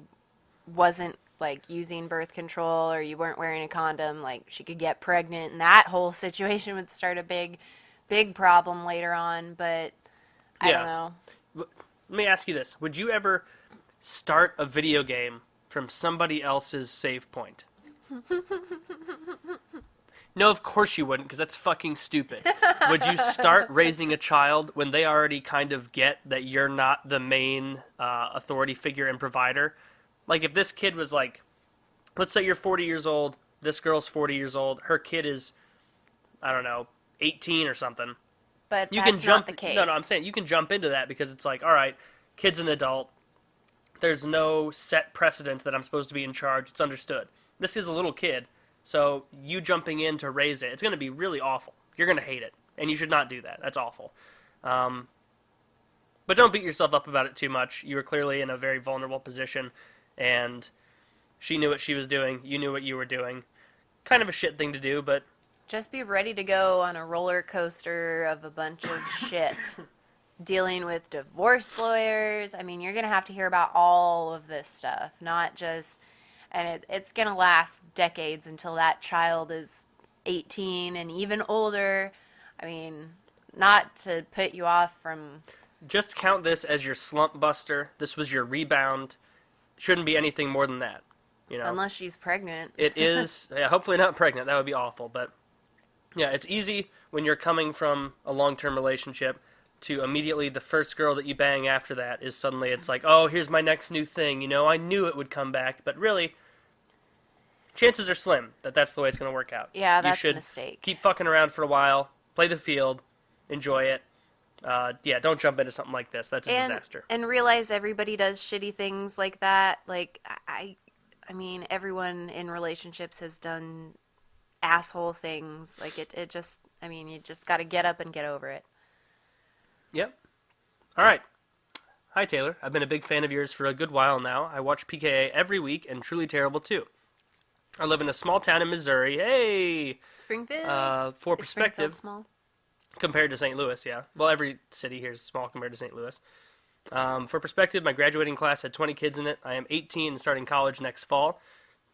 wasn't, like, using birth control, or you weren't wearing a condom, like, she could get pregnant, and that whole situation would start a big problem later on. But I don't know. Let me ask you this. Would you ever start a video game from somebody else's save point? No, of course you wouldn't, because that's fucking stupid. Would you start raising a child when they already kind of get that you're not the main authority figure and provider? Like, if this kid was like, let's say you're 40 years old, this girl's 40 years old, her kid is, I don't know, 18 or something. But You that's can jump. not the case. No, I'm saying you can jump into that because it's like, all right, kid's an adult. There's no set precedent that I'm supposed to be in charge. It's understood. This is a little kid. So you jumping in to raise it, it's going to be really awful. You're going to hate it, and you should not do that. That's awful. But don't beat yourself up about it too much. You were clearly in a very vulnerable position, and she knew what she was doing. You knew what you were doing. Kind of a shit thing to do, but Just be ready to go on a roller coaster of a bunch of shit. Dealing with divorce lawyers. I mean, you're going to have to hear about all of this stuff, not just... And it's going to last decades until that child is 18 and even older. I mean, not to put you off from... just count this as your slump buster. This was your rebound. Shouldn't be anything more than that. You know? Unless she's pregnant. It is, yeah, hopefully not pregnant. That would be awful. But, yeah, it's easy when you're coming from a long-term relationship to immediately the first girl that you bang after that is suddenly it's like, oh, here's my next new thing. You know, I knew it would come back. But really, chances are slim that that's the way it's going to work out. Yeah, you that's should a mistake. keep fucking around for a while, play the field, enjoy it. Yeah, don't jump into something like this. That's a disaster. And realize everybody does shitty things like that. Like, I mean, everyone in relationships has done asshole things. Like, it just, I mean, you just got to get up and get over it. Yep. All right. Hi, Taylor. I've been a big fan of yours for a good while now. I watch PKA every week and Truly Terrible, too. I live in a small town in Missouri. Hey! Springfield? For Is perspective, Springfield small? compared to St. Louis, yeah. Well, every city here is small compared to St. Louis. For perspective, my graduating class had 20 kids in it. I am 18 and starting college next fall.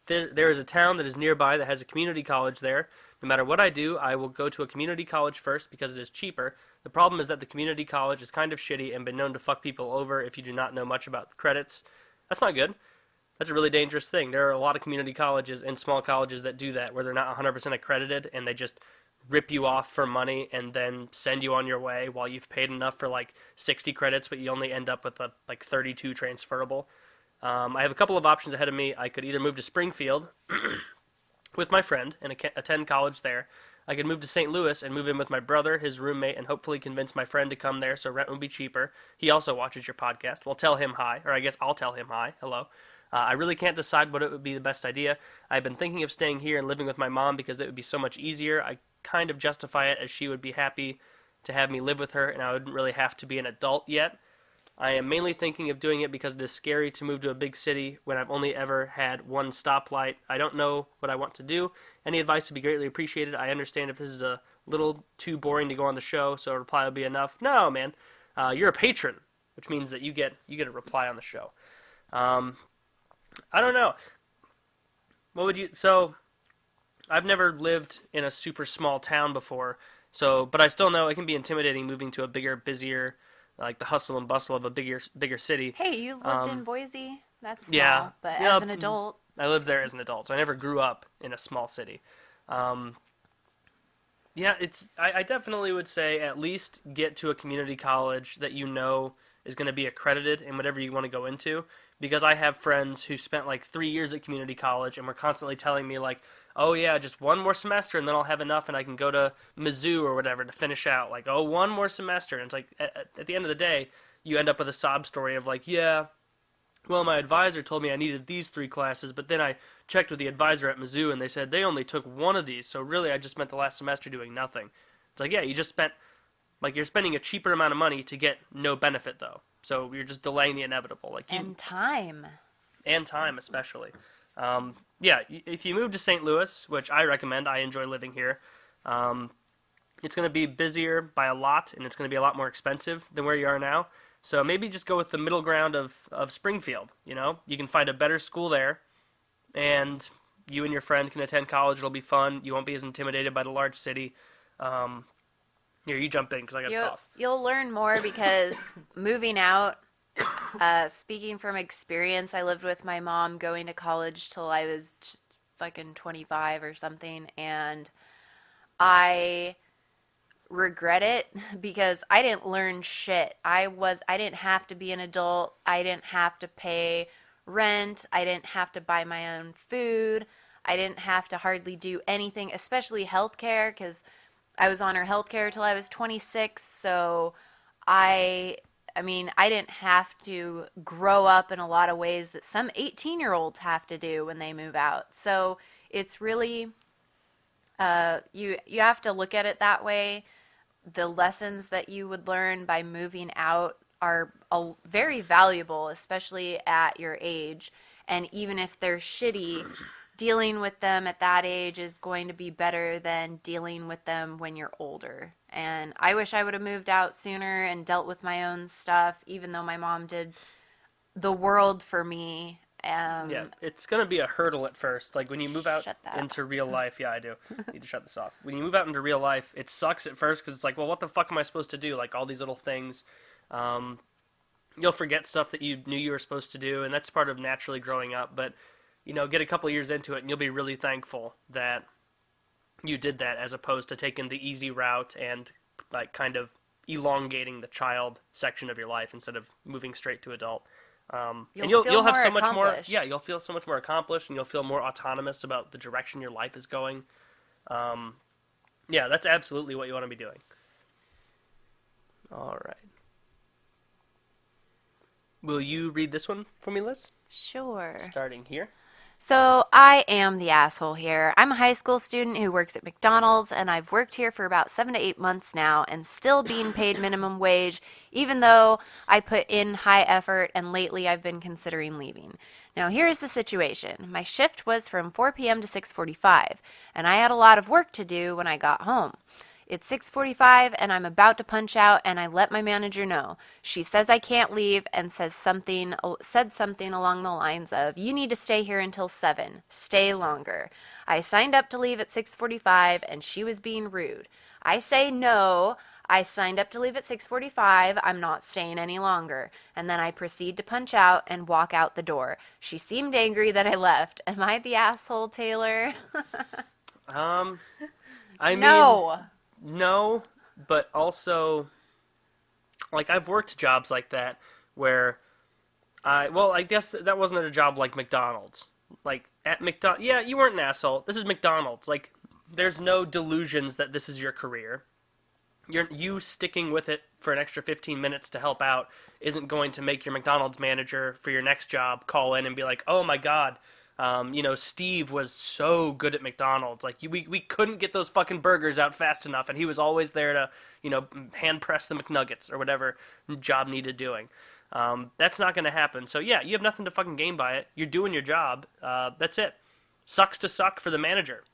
There is a town that is nearby that has a community college there. No matter what I do, I will go to a community college first because it is cheaper. The problem is that the community college is kind of shitty and been known to fuck people over if you do not know much about the credits. That's not good. That's a really dangerous thing. There are a lot of community colleges and small colleges that do that, where they're not 100% accredited and they just rip you off for money and then send you on your way while you've paid enough for like 60 credits, but you only end up with like 32 transferable. I have a couple of options ahead of me. I could either move to Springfield with my friend and attend college there. I could move to St. Louis and move in with my brother, his roommate, and hopefully convince my friend to come there so rent will be cheaper. He also watches your podcast. Well, tell him hi, or I guess I'll tell him hi. Hello. I really can't decide what it would be the best idea. I've been thinking of staying here and living with my mom because it would be so much easier. I kind of justify it as she would be happy to have me live with her and I wouldn't really have to be an adult yet. I am mainly thinking of doing it because it is scary to move to a big city when I've only ever had one stoplight. I don't know what I want to do. Any advice would be greatly appreciated. I understand if this is a little too boring to go on the show, so a reply will be enough. No, man. You're a patron, which means that you get a reply on the show. I don't know. What would you... So, I've never lived in a super small town before, but I still know it can be intimidating moving to a bigger, busier, like the hustle and bustle of a bigger city. Hey, you lived in Boise? That's small, yeah, but as an adult... I lived there as an adult, so I never grew up in a small city. Yeah, I definitely would say at least get to a community college that you know is going to be accredited in whatever you want to go into, because I have friends who spent like 3 years at community college and were constantly telling me like, oh yeah, just one more semester and then I'll have enough and I can go to Mizzou or whatever to finish out. Like, oh, one more semester. And it's like, at the end of the day, you end up with a sob story of like, yeah, well, my advisor told me I needed these 3 classes, but then I checked with the advisor at Mizzou and they said they only took one of these, so really I just spent the last semester doing nothing. It's like, yeah, you just spent, like, you're spending a cheaper amount of money to get no benefit, though. So you're just delaying the inevitable. Like, and time. And time, especially. Yeah, if you move to St. Louis, which I recommend, I enjoy living here, it's going to be busier by a lot, and it's going to be a lot more expensive than where you are now. So maybe just go with the middle ground of Springfield, you know? You can find a better school there, and you and your friend can attend college. It'll be fun. You won't be as intimidated by the large city. Here, you jump in, because I got to cough. You'll learn more because moving out, speaking from experience, I lived with my mom going to college till I was just fucking 25 or something, and I regret it because I didn't learn shit. I didn't have to be an adult. I didn't have to pay rent. I didn't have to buy my own food. I didn't have to hardly do anything, especially healthcare, because I was on her healthcare till I was 26. So I didn't have to grow up in a lot of ways that some 18-year-olds have to do when they move out. So it's really, you have to look at it that way. The lessons that you would learn by moving out are very valuable, especially at your age. And even if they're shitty, dealing with them at that age is going to be better than dealing with them when you're older. And I wish I would have moved out sooner and dealt with my own stuff, even though my mom did the world for me. Yeah, it's going to be a hurdle at first. Like, when you move out into real life, yeah, I do. Need to shut this off. When you move out into real life, it sucks at first because it's like, well, what the fuck am I supposed to do? Like, all these little things. You'll forget stuff that you knew you were supposed to do, and that's part of naturally growing up. But, you know, get a couple years into it, and you'll be really thankful that you did that as opposed to taking the easy route and, like, kind of elongating the child section of your life instead of moving straight to adult. You'll have so much more. Yeah, you'll feel so much more accomplished, and you'll feel more autonomous about the direction your life is going. Yeah, that's absolutely what you want to be doing. All right. Will you read this one for me, Liz? Sure. Starting here. So I am the asshole here. I'm a high school student who works at McDonald's, and I've worked here for about 7 to 8 months now and still being paid minimum wage, even though I put in high effort, and lately I've been considering leaving. Now here's the situation. My shift was from 4 p.m. to 6:45, and I had a lot of work to do when I got home. It's 6:45 and I'm about to punch out and I let my manager know. She says I can't leave and said something along the lines of, "You need to stay here until 7. Stay longer." I signed up to leave at 6:45 and she was being rude. I say no. I signed up to leave at 6:45. I'm not staying any longer. And then I proceed to punch out and walk out the door. She seemed angry that I left. Am I the asshole, Taylor? I No. mean, no, but also, like, I've worked jobs like that where I guess that wasn't a job like McDonald's. Like, at McDonald's, yeah, you weren't an asshole. This is McDonald's. Like, there's no delusions that this is your career. You sticking with it for an extra 15 minutes to help out isn't going to make your McDonald's manager for your next job call in and be like, "Oh my God, Steve was so good at McDonald's. Like, we couldn't get those fucking burgers out fast enough, and he was always there to, hand press the McNuggets or whatever job needed doing." That's not going to happen. So yeah, you have nothing to fucking gain by it. You're doing your job. That's it. Sucks to suck for the manager.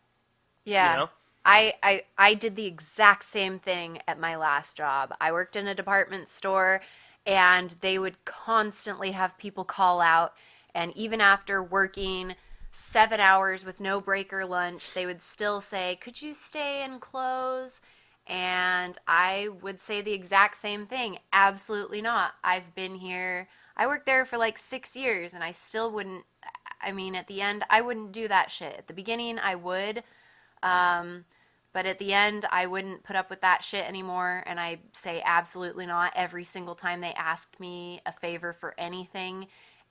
Yeah. You know? I did the exact same thing at my last job. I worked in a department store, and they would constantly have people call out. And even after working 7 hours with no break or lunch, they would still say, "Could you stay and close?" And I would say the exact same thing. Absolutely not. I've been here. I worked there for like 6 years, and I still wouldn't. I mean, at the end, I wouldn't do that shit. At the beginning, I would. But at the end, I wouldn't put up with that shit anymore, and I say absolutely not every single time they asked me a favor for anything,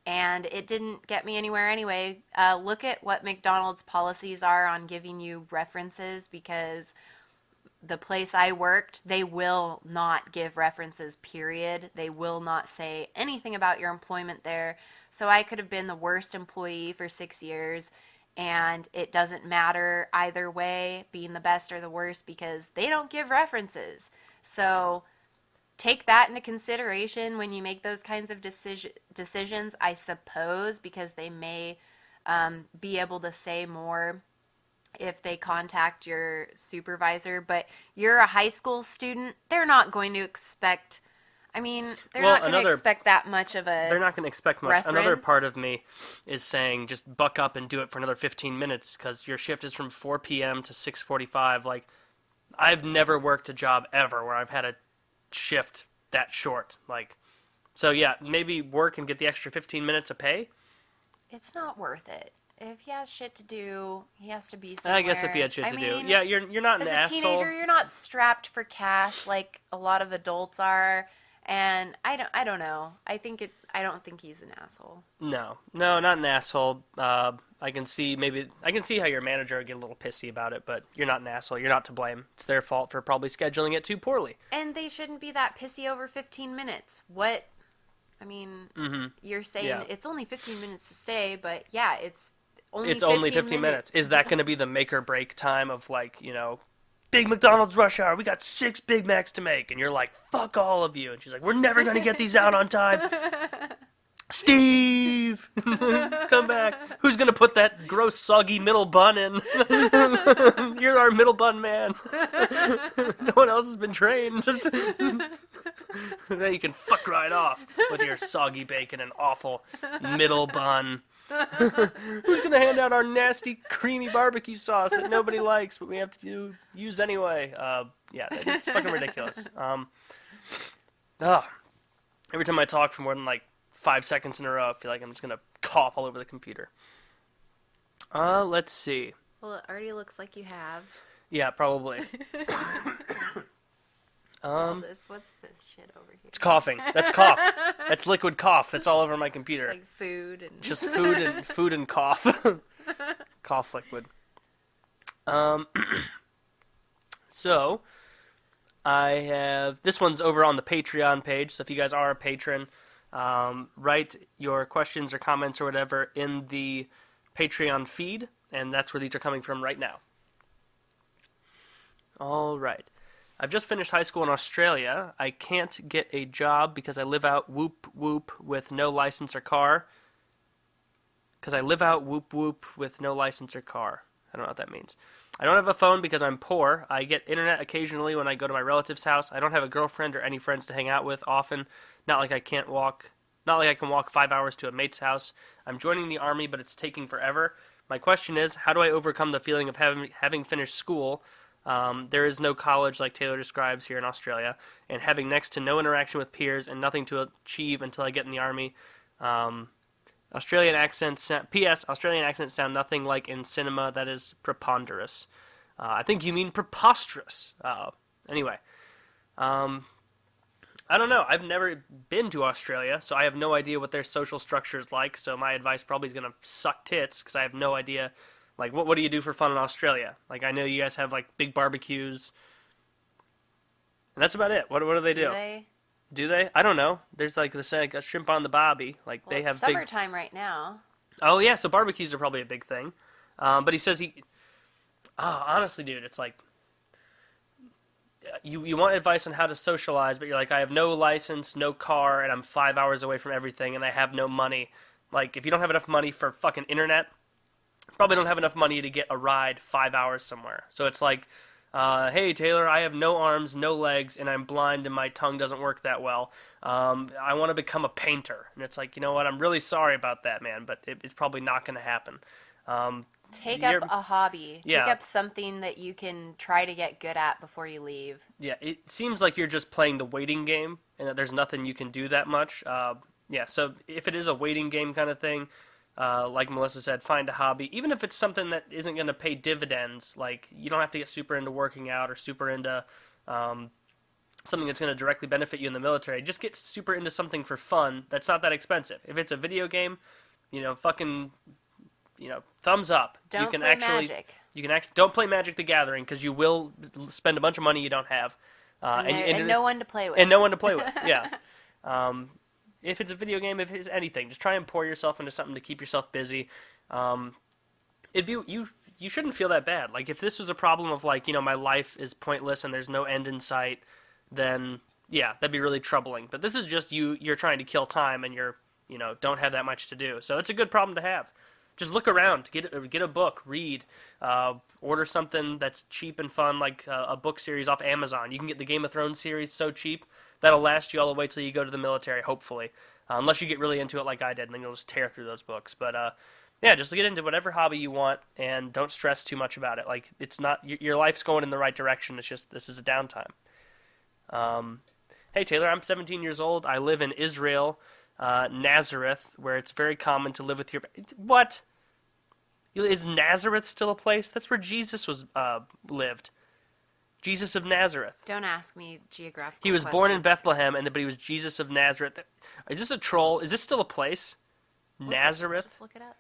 and it didn't get me anywhere anyway. Look at what McDonald's policies are on giving you references, because the place I worked, they will not give references, period. They will not say anything about your employment there. So I could have been the worst employee for 6 years, and it doesn't matter either way, being the best or the worst, because they don't give references. So take that into consideration when you make those kinds of decisions, I suppose, because they may be able to say more if they contact your supervisor. But you're a high school student, they're not going to expect... they're not going to expect that much of a They're not going to expect much. reference. Another part of me is saying just buck up and do it for another 15 minutes because your shift is from 4 p.m. to 6:45. Like, I've never worked a job ever where I've had a shift that short. Like, so yeah, maybe work and get the extra 15 minutes of pay. It's not worth it. If he has shit to do, he has to be somewhere. I guess if he had shit to do. Yeah, you're not an asshole. As a teenager, you're not strapped for cash like a lot of adults are. And I don't know. I don't think he's an asshole. No, not an asshole. I can see how your manager would get a little pissy about it, but you're not an asshole. You're not to blame. It's their fault for probably scheduling it too poorly. And they shouldn't be that pissy over 15 minutes. What? You're saying it's only 15 minutes to stay, but yeah, it's only 15 minutes. Is that going to be the make or break time of, like, big McDonald's rush hour, we got 6 Big Macs to make, and you're like, fuck all of you, and she's like, we're never gonna get these out on time. Steve, come back. Who's gonna put that gross soggy middle bun in? You're our middle bun man. No one else has been trained. Now you can fuck right off with your soggy bacon and awful middle bun. Who's gonna hand out our nasty creamy barbecue sauce that nobody likes but we have to use anyway? Yeah, it's fucking ridiculous. Every time I talk for more than like 5 seconds in a row, I feel like I'm just gonna cough all over the computer. Let's see. Well, it already looks like you have. Yeah, probably. What's this shit over here? It's coughing. That's cough. That's liquid cough. That's all over my computer. It's like food and just food and cough. Cough liquid. So I have this one's over on the Patreon page. So if you guys are a patron, write your questions or comments or whatever in the Patreon feed, and that's where these are coming from right now. All right. I've just finished high school in Australia. I can't get a job because I live out whoop whoop with no license or car. I don't know what that means. I don't have a phone because I'm poor. I get internet occasionally when I go to my relative's house. I don't have a girlfriend or any friends to hang out with often. Not like I can't walk. Not like I can walk 5 hours to a mate's house. I'm joining the army, but it's taking forever. My question is, how do I overcome the feeling of having finished school? There is no college like Taylor describes here in Australia, and having next to no interaction with peers and nothing to achieve until I get in the army. Australian accents. P.S. Australian accents sound nothing like in cinema. That is preponderous. I think you mean preposterous. Anyway, I don't know. I've never been to Australia, so I have no idea what their social structure is like. So my advice probably is going to suck tits because I have no idea. Like, what do you do for fun in Australia? Like, I know you guys have like big barbecues, and that's about it. What do they do? Do they? I don't know. There's like this a shrimp on the bobby. Like well, they have it's summertime right now. Oh yeah, so barbecues are probably a big thing. But he says honestly, dude, it's like you want advice on how to socialize, but you're like, I have no license, no car, and I'm 5 hours away from everything, and I have no money. Like, if you don't have enough money for fucking internet, you probably don't have enough money to get a ride 5 hours somewhere. So it's like, hey, Taylor, I have no arms, no legs, and I'm blind, and my tongue doesn't work that well. I want to become a painter. And it's like, you know what, I'm really sorry about that, man, but it's probably not going to happen. Take up a hobby. Yeah. Take up something that you can try to get good at before you leave. Yeah, it seems like you're just playing the waiting game, and that there's nothing you can do that much. Yeah, so if it is a waiting game kind of thing, like Melissa said, find a hobby. Even if it's something that isn't going to pay dividends, like you don't have to get super into working out or super into something that's going to directly benefit you in the military. Just get super into something for fun that's not that expensive. If it's a video game, thumbs up. Don't play Magic. You can actually don't play Magic the Gathering because you will spend a bunch of money you don't have, and no one to play with. And no one to play with. Yeah. If it's a video game, if it's anything, just try and pour yourself into something to keep yourself busy. You shouldn't feel that bad. Like if this was a problem of like my life is pointless and there's no end in sight, then yeah, that'd be really troubling. But this is just you're trying to kill time and you're don't have that much to do. So it's a good problem to have. Just look around, get a book, read, order something that's cheap and fun, like a book series off Amazon. You can get the Game of Thrones series so cheap, that'll last you all the way till you go to the military, hopefully. Unless you get really into it like I did, and then you'll just tear through those books. But yeah, just get into whatever hobby you want, and don't stress too much about it. Like, it's not, your life's going in the right direction, it's just, this is a downtime. Hey Taylor, I'm 17 years old, I live in Israel, Nazareth, where it's very common to live with your... What? Is Nazareth still a place? That's where Jesus was lived. Jesus of Nazareth. Don't ask me geographical He was questions. born in Bethlehem, but he was Jesus of Nazareth. Is this a troll? Is this still a place? Nazareth? Just look it up.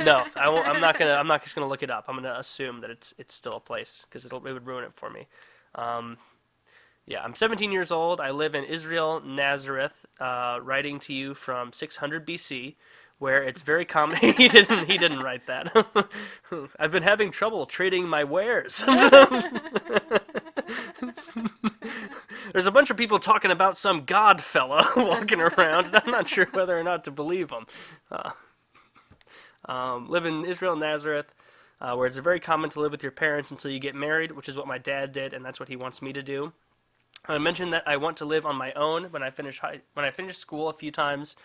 No, I won't, I'm not just gonna look it up. I'm gonna assume that it's still a place because it would ruin it for me. Yeah, I'm 17 years old. I live in Israel, Nazareth, writing to you from 600 BC, where it's very common. He didn't write that. I've been having trouble trading my wares. There's a bunch of people talking about some god fella walking around, and I'm not sure whether or not to believe them. Live in Israel, Nazareth, where it's very common to live with your parents until you get married, which is what my dad did, and that's what he wants me to do. I mentioned that I want to live on my own when I finish school a few times,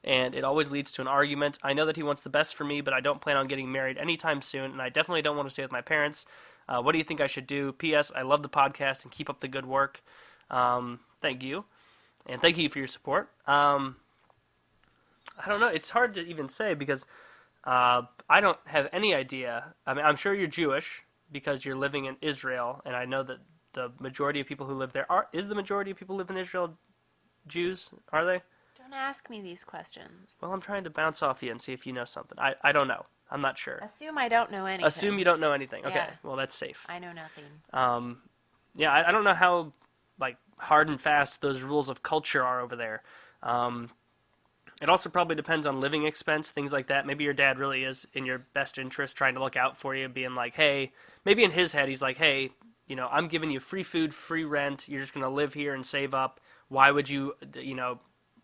and it always leads to an argument. I know that he wants the best for me, but I don't plan on getting married anytime soon, and I definitely don't want to stay with my parents. What do you think I should do? P.S. I love the podcast and keep up the good work. Thank you, and thank you for your support. I don't know. It's hard to even say because I don't have any idea. I mean, I'm sure you're Jewish because you're living in Israel, and I know that the majority of people who live there is the majority of people who live in Israel Jews? Are they? Don't ask me these questions. Well, I'm trying to bounce off you and see if you know something. I don't know. I'm not sure. Assume I don't know anything. Assume you don't know anything. Okay, Yeah. well, that's safe. I know nothing. Yeah, I don't know how like hard and fast those rules of culture are over there. It also probably depends on living expense, things like that. Maybe your dad really is in your best interest, trying to look out for you, being like, hey, maybe in his head he's like, hey, I'm giving you free food, free rent. You're just going to live here and save up. Why would you,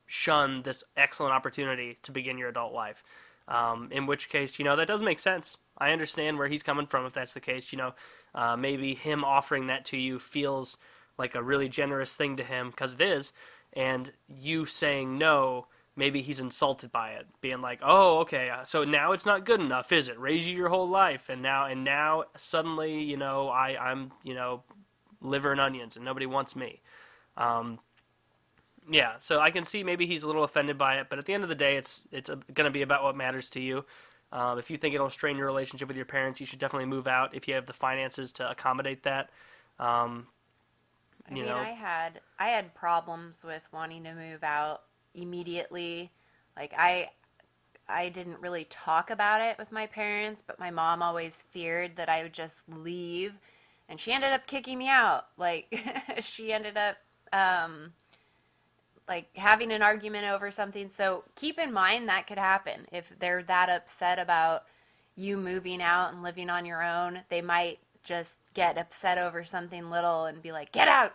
shun this excellent opportunity to begin your adult life? In which case, that does make sense. I understand where he's coming from if that's the case. Maybe him offering that to you feels like a really generous thing to him because it is, and you saying no, maybe he's insulted by it, being like, "Oh, okay, so now it's not good enough, is it? Raise you your whole life, and now suddenly, I'm liver and onions, and nobody wants me." Yeah, so I can see maybe he's a little offended by it, but at the end of the day, it's going to be about what matters to you. If you think it'll strain your relationship with your parents, you should definitely move out if you have the finances to accommodate that. I had problems with wanting to move out immediately. Like I didn't really talk about it with my parents, but my mom always feared that I would just leave, and she ended up kicking me out. Like she ended up like having an argument over something. So keep in mind that could happen. If they're that upset about you moving out and living on your own, they might just get upset over something little and be like, get out,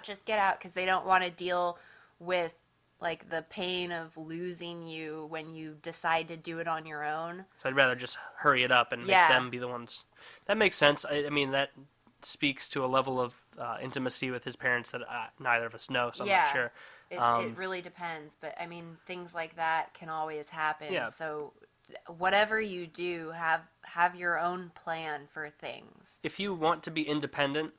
just get out, because they don't want to deal with like the pain of losing you when you decide to do it on your own. So I'd rather just hurry it up and make them be the ones. That makes sense. I mean, that speaks to a level of intimacy with his parents that neither of us know, so I'm not sure. It really depends, but I mean, things like that can always happen. Yeah. So whatever you do, have your own plan for things. If you want to be independent,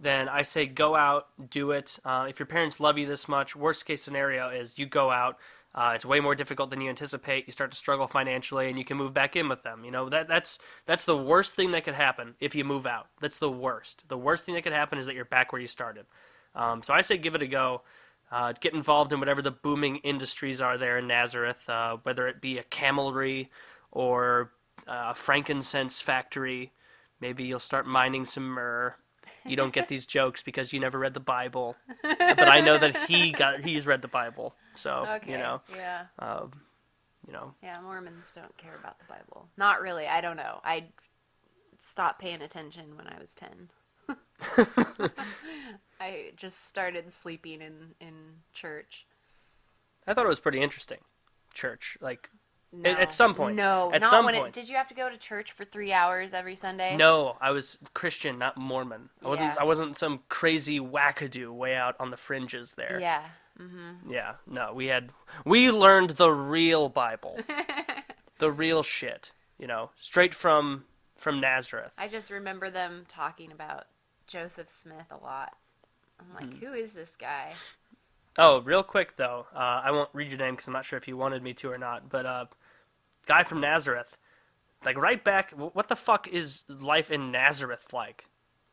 then I say go out, do it. If your parents love you this much, worst case scenario is you go out. It's way more difficult than you anticipate. You start to struggle financially, and you can move back in with them. That's the worst thing that could happen if you move out. That's the worst. The worst thing that could happen is that you're back where you started. So I say give it a go. Get involved in whatever the booming industries are there in Nazareth, whether it be a camelry or a frankincense factory. Maybe you'll start mining some myrrh. You don't get these jokes because you never read the Bible, but I know that he's read the Bible, so okay. Yeah. Yeah, Mormons don't care about the Bible. Not really. I don't know. I stopped paying attention when I was 10. I just started sleeping in church. I thought it was pretty interesting. Church, like, No. at some point. No, at not some when point. Did you have to go to church for 3 hours every Sunday? No, I was Christian, not Mormon. Yeah. I wasn't some crazy wackadoo way out on the fringes there. Yeah. Mm-hmm. Yeah, no, we learned the real Bible. The real shit, straight from Nazareth. I just remember them talking about Joseph Smith a lot. I'm like, who is this guy? Oh, real quick though, I won't read your name because I'm not sure if you wanted me to or not, but guy from Nazareth, like right back, what the fuck is life in Nazareth like?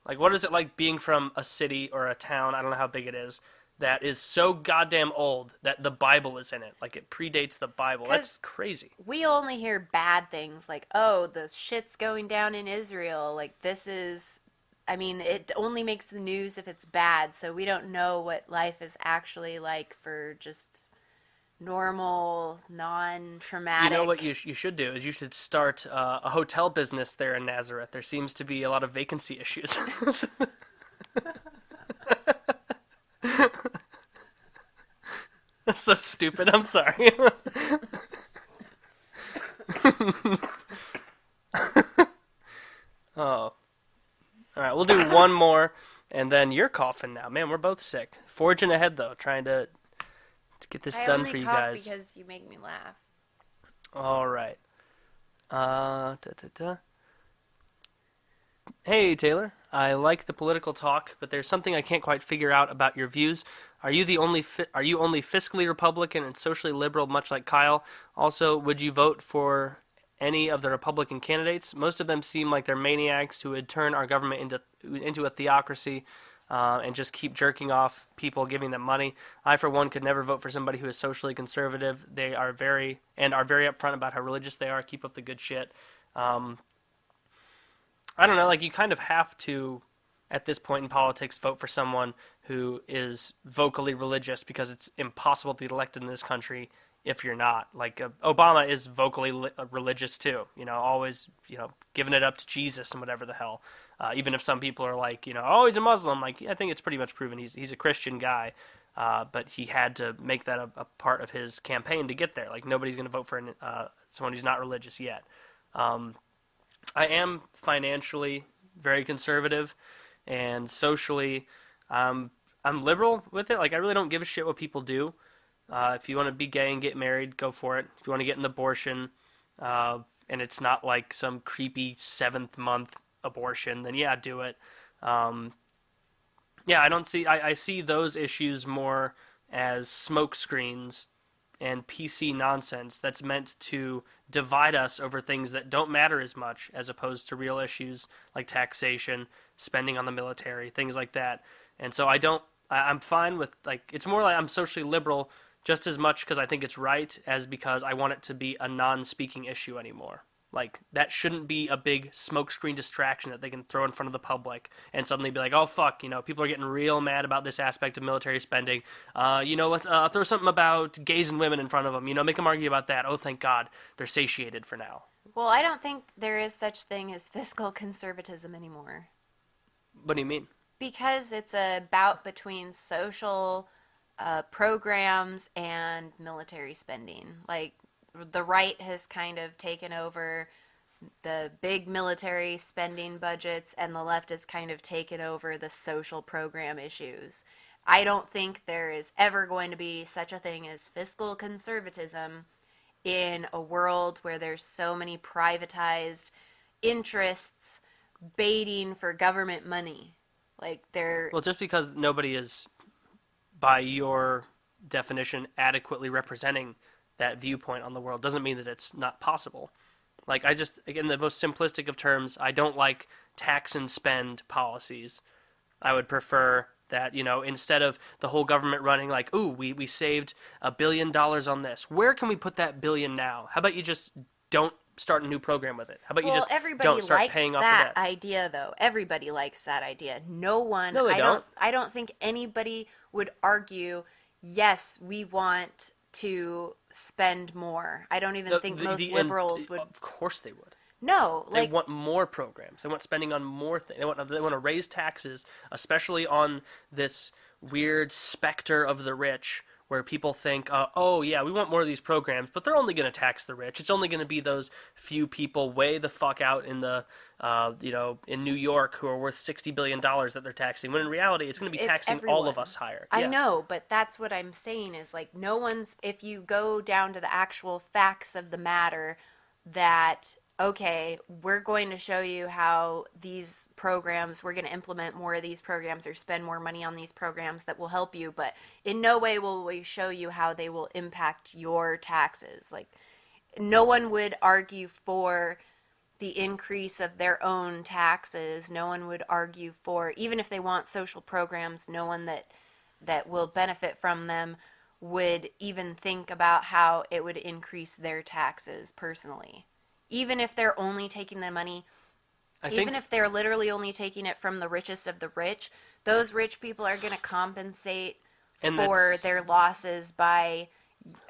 Like, what is it like being from a city or a town, I don't know how big it is, that is so goddamn old that the Bible is in it? Like, it predates the Bible. That's crazy. We only hear bad things, like, oh, the shit's going down in Israel, like, this is... I mean, it only makes the news if it's bad, so we don't know what life is actually like for just normal, non-traumatic... You know what you should do is you should start a hotel business there in Nazareth. There seems to be a lot of vacancy issues. That's so stupid. I'm sorry. Oh. All right, we'll do one more, and then you're coughing now. Man, we're both sick. Forging ahead, though, trying to get this done for you guys. I only cough because you make me laugh. All right. Hey, Taylor. I like the political talk, but there's something I can't quite figure out about your views. Are you only fiscally Republican and socially liberal, much like Kyle? Also, would you vote for any of the Republican candidates? Most of them seem like they're maniacs who would turn our government into a theocracy and just keep jerking off people giving them money. I, for one, could never vote for somebody who is socially conservative. They are very upfront about how religious they are. Keep up the good shit. I don't know, like, you kind of have to, at this point in politics, vote for someone who is vocally religious because it's impossible to get elected in this country if you're not. Like, Obama is vocally religious too, always, giving it up to Jesus and whatever the hell. Even if some people are like, oh, he's a Muslim, like, I think it's pretty much proven he's a Christian guy, but he had to make that a part of his campaign to get there. Like, nobody's going to vote for someone who's not religious yet. I I am financially very conservative, and socially, I'm liberal with it. Like I really don't give a shit what people do. If you want to be gay and get married, go for it. If you want to get an abortion, and it's not like some creepy 7th month abortion, then yeah, do it. Um, yeah, I don't see. I see those issues more as smoke screens and PC nonsense that's meant to divide us over things that don't matter as much as opposed to real issues like taxation, spending on the military, things like that. And so I'm fine with, like, it's more like I'm socially liberal just as much because I think it's right as because I want it to be a non-speaking issue anymore. Like, that shouldn't be a big smokescreen distraction that they can throw in front of the public and suddenly be like, oh, fuck, people are getting real mad about this aspect of military spending. Let's throw something about gays and women in front of them, make them argue about that. Oh, thank God, they're satiated for now. Well, I don't think there is such thing as fiscal conservatism anymore. What do you mean? Because it's a bout between social programs and military spending. Like, the right has kind of taken over the big military spending budgets, and the left has kind of taken over the social program issues. I don't think there is ever going to be such a thing as fiscal conservatism in a world where there's so many privatized interests baiting for government money. Like, they're... Well, just because nobody is, by your definition, adequately representing that viewpoint on the world doesn't mean that it's not possible. Like, again, the most simplistic of terms, I don't like tax and spend policies. I would prefer that, instead of the whole government running like, ooh, we saved $1 billion on this. Where can we put that billion now? How about you just don't start a new program with it? How about you just don't start paying off the debt? Everybody likes that idea, though. Everybody likes that idea. No one... No, they don't. I don't think anybody would argue, yes, we want to spend more. I don't even think most liberals would. Of course they would. No, they want more programs. They want spending on more things. They want to raise taxes, especially on this weird specter of the rich, where people think, oh yeah, we want more of these programs, but they're only going to tax the rich. It's only going to be those few people way the fuck out in the, in New York who are worth $60 billion that they're taxing. When in reality, it's going to be taxing everyone. all of us higher. I know, but that's what I'm saying is, like, no one's, if you go down to the actual facts of the matter, that, okay, we're going to show you how these programs, we're going to implement more of these programs or spend more money on these programs that will help you, but in no way will we show you how they will impact your taxes. Like, no one would argue for the increase of their own taxes. No one would argue for, even if they want social programs, no one that will benefit from them would even think about how it would increase their taxes personally. Even if they're only taking the money, even if they're literally only taking it from the richest of the rich, those rich people are going to compensate for their losses by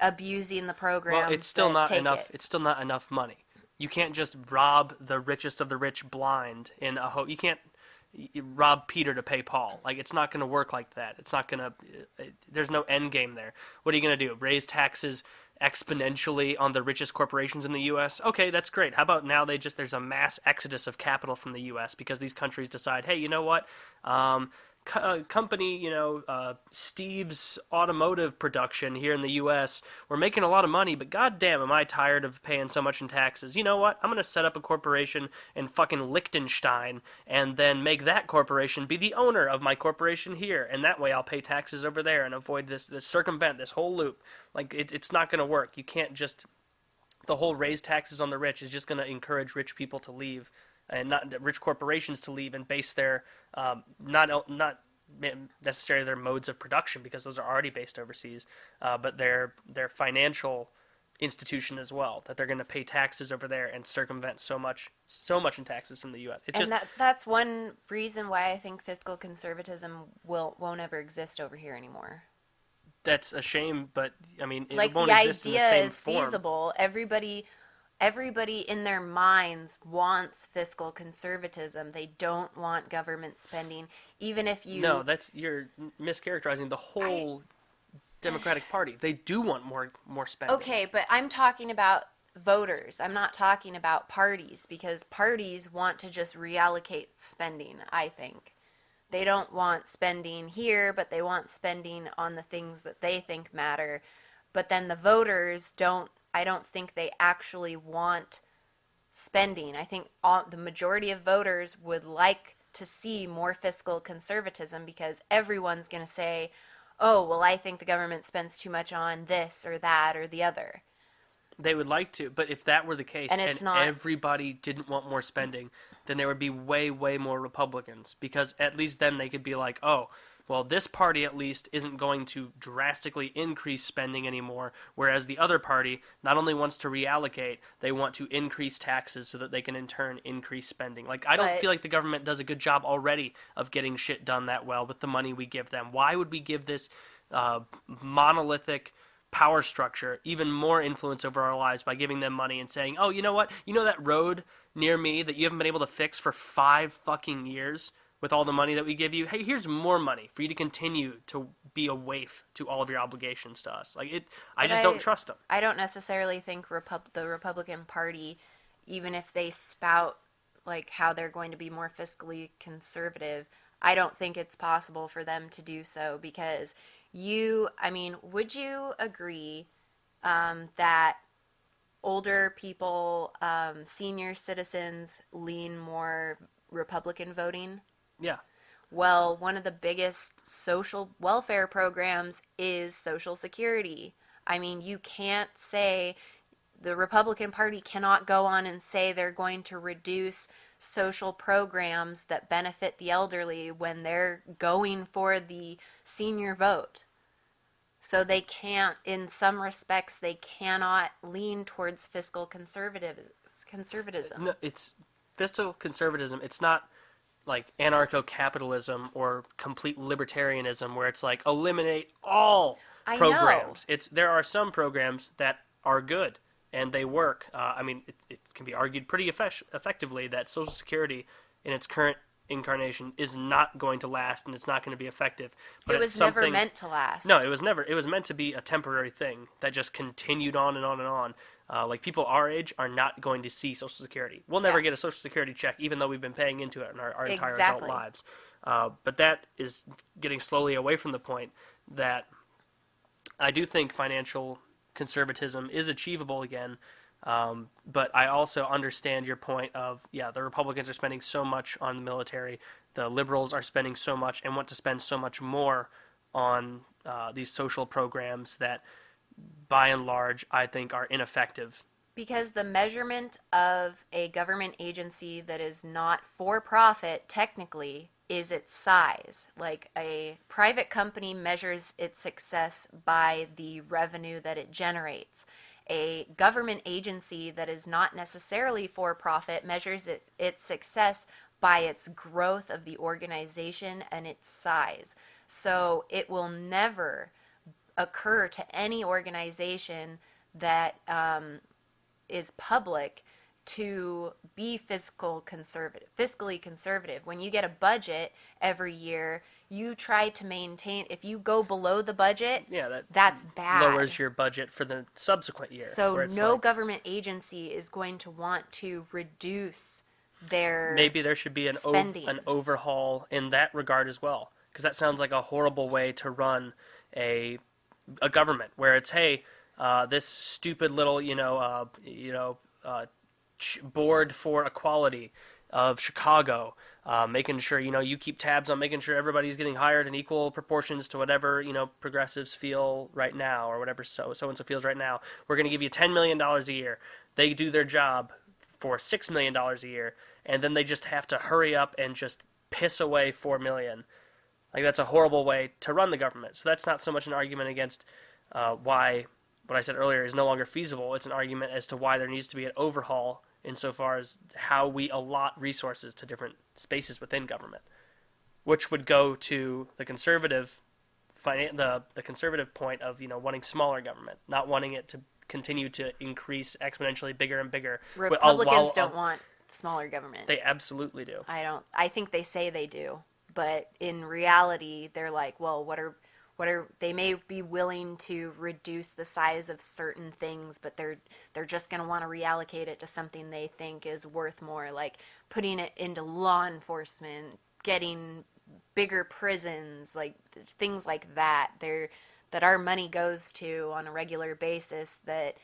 abusing the program. Well, it's still not enough. It's still not enough money. You can't just rob the richest of the rich blind in a You can't rob Peter to pay Paul. Like, it's not going to work like that. It's not going to. There's no end game there. What are you going to do? Raise taxes exponentially on the richest corporations in the U.S.? Okay, that's great. How about now there's a mass exodus of capital from the U.S. because these countries decide, hey, you know what? Company, Steve's automotive production here in the U.S., we're making a lot of money, but goddamn, am I tired of paying so much in taxes. You know what? I'm going to set up a corporation in fucking Liechtenstein and then make that corporation be the owner of my corporation here, and that way I'll pay taxes over there and avoid this circumvent this whole loop. Like, it's not going to work. You can't just... The whole raise taxes on the rich is just going to encourage rich people to leave and not rich corporations to leave and base their not necessarily their modes of production, because those are already based overseas, but their financial institution as well, that they're going to pay taxes over there and circumvent so much in taxes from the U.S. That's one reason why I think fiscal conservatism won't ever exist over here anymore. That's a shame, but I mean, it like, won't exist in the same form. The idea is feasible. Everybody in their minds wants fiscal conservatism. They don't want government spending, even if you... No, you're mischaracterizing the whole Democratic Party. They do want more spending. Okay, but I'm talking about voters. I'm not talking about parties, because parties want to just reallocate spending, I think. They don't want spending here, but they want spending on the things that they think matter. But then the voters don't, I don't think they actually want spending. I think the majority of voters would like to see more fiscal conservatism, because everyone's going to say, oh, well, I think the government spends too much on this or that or the other. They would like to, but if that were the case And it's not. everybody didn't want more spending, then there would be way, way more Republicans, because at least then they could be like, oh, well, this party at least isn't going to drastically increase spending anymore, whereas the other party not only wants to reallocate, they want to increase taxes so that they can in turn increase spending. Like, I don't feel like the government does a good job already of getting shit done that well with the money we give them. Why would we give this monolithic power structure even more influence over our lives by giving them money and saying, oh, you know what? You know that road near me that you haven't been able to fix for 5 fucking years with all the money that we give you? Hey, here's more money for you to continue to be a waif to all of your obligations to us. Like, I just don't trust them. I don't necessarily think the Republican Party, even if they spout like how they're going to be more fiscally conservative, I don't think it's possible for them to do so, because would you agree that older people, senior citizens, lean more Republican voting? Yeah. Well, one of the biggest social welfare programs is Social Security. I mean, you can't say, the Republican Party cannot go on and say they're going to reduce social programs that benefit the elderly when they're going for the senior vote. So they can't, in some respects, they cannot lean towards fiscal conservatism. No, it's fiscal conservatism. It's not like anarcho-capitalism or complete libertarianism where it's like eliminate all programs. There are some programs that are good and they work. It can be argued pretty effectively that Social Security in its current incarnation is not going to last and it's not going to be effective. But it was never meant to last. No, it was never. It was meant to be a temporary thing that just continued on and on and on. Like, people our age are not going to see Social Security. We'll never get a Social Security check, even though we've been paying into it in our entire adult lives. But that is getting slowly away from the point that I do think financial conservatism is achievable again. But I also understand your point of, the Republicans are spending so much on the military, the liberals are spending so much and want to spend so much more on these social programs that, by and large, I think are ineffective. Because the measurement of a government agency that is not for profit, technically, is its size. Like, a private company measures its success by the revenue that it generates. A government agency that is not necessarily for profit measures its success by its growth of the organization and its size. So it will never occur to any organization that is public to be fiscally conservative. When you get a budget every year, you try to maintain, if you go below the budget, that's bad. Lowers your budget for the subsequent year. So no government agency is going to want to reduce their maybe there should be an overhaul in that regard as well, because that sounds like a horrible way to run a government, where it's, hey, this stupid little board for equality of Chicago, making sure you keep tabs on making sure everybody's getting hired in equal proportions to whatever progressives feel right now, or whatever so and so feels right now. We're going to give you $10 million a year. They do their job for $6 million a year, and then they just have to hurry up and just piss away $4 million. Like, that's a horrible way to run the government. So that's not so much an argument against why what I said earlier is no longer feasible. It's an argument as to why there needs to be an overhaul insofar as how we allot resources to different spaces within government, which would go to the conservative the conservative point of wanting smaller government, not wanting it to continue to increase exponentially bigger and bigger. Republicans don't want smaller government. They absolutely do. I think they say they do, but in reality, they're like, well, what they may be willing to reduce the size of certain things, but they're just going to want to reallocate it to something they think is worth more, like putting it into law enforcement, getting bigger prisons, like things like that. That our money goes to on a regular basis that,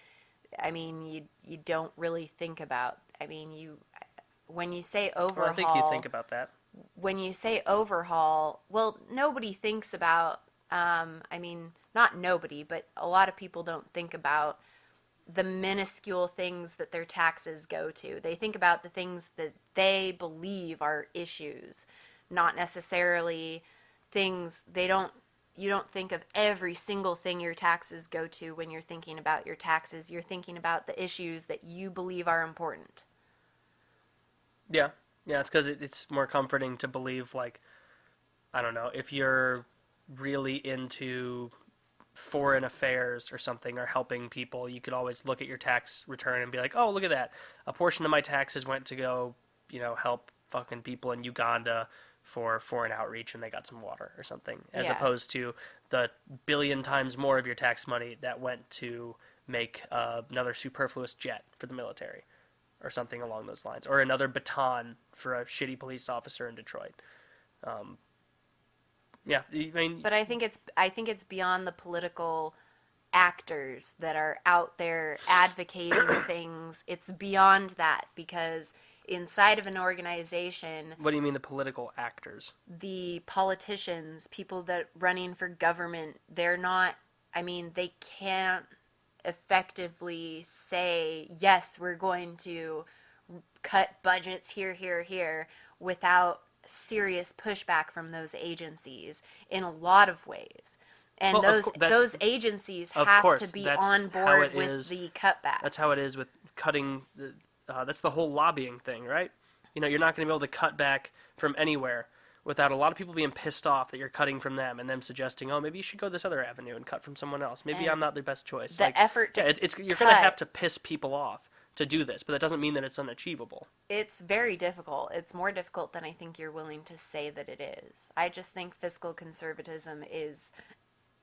I mean, you don't really think about. I mean, when you say overhaul, well, I think you think about that. When you say overhaul, well, nobody thinks about, I mean, not nobody, but a lot of people don't think about the minuscule things that their taxes go to. They think about the things that they believe are issues, not necessarily things you don't think of every single thing your taxes go to when you're thinking about your taxes. You're thinking about the issues that you believe are important. Yeah. Yeah, it's because it's more comforting to believe, like, I don't know, if you're really into foreign affairs or something, or helping people, you could always look at your tax return and be like, oh, look at that. A portion of my taxes went to go, help fucking people in Uganda for foreign outreach, and they got some water or something, as opposed to the billion times more of your tax money that went to make another superfluous jet for the military, or something along those lines, or another baton for a shitty police officer in Detroit. Yeah, I mean, but I think it's beyond the political actors that are out there advocating things. It's beyond that, because inside of an organization, what do you mean the political actors? The politicians, people that running for government, they're not. I mean, they can't effectively say, yes, we're going to cut budgets here, without serious pushback from those agencies in a lot of ways. And those agencies have to be on board with the cutbacks. That's how it is with cutting. That's the whole lobbying thing, right? You're not going to be able to cut back from anywhere without a lot of people being pissed off that you're cutting from them, and them suggesting, oh, maybe you should go this other avenue and cut from someone else. Maybe I'm not the best choice. The effort to you're going to have to piss people off to do this, but that doesn't mean that it's unachievable. It's very difficult. It's more difficult than I think you're willing to say that it is. I just think fiscal conservatism is,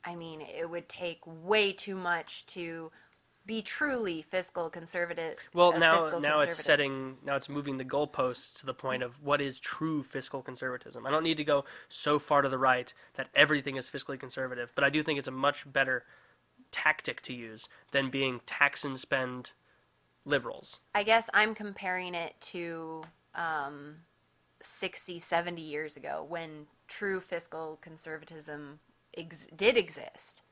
I mean, it would take way too much to be truly fiscal conservative. Well, now it's moving the goalposts to the point of what is true fiscal conservatism. I don't need to go so far to the right that everything is fiscally conservative, but I do think it's a much better tactic to use than being tax and spend liberals. I guess I'm comparing it to 60, 70 years ago, when true fiscal conservatism did exist.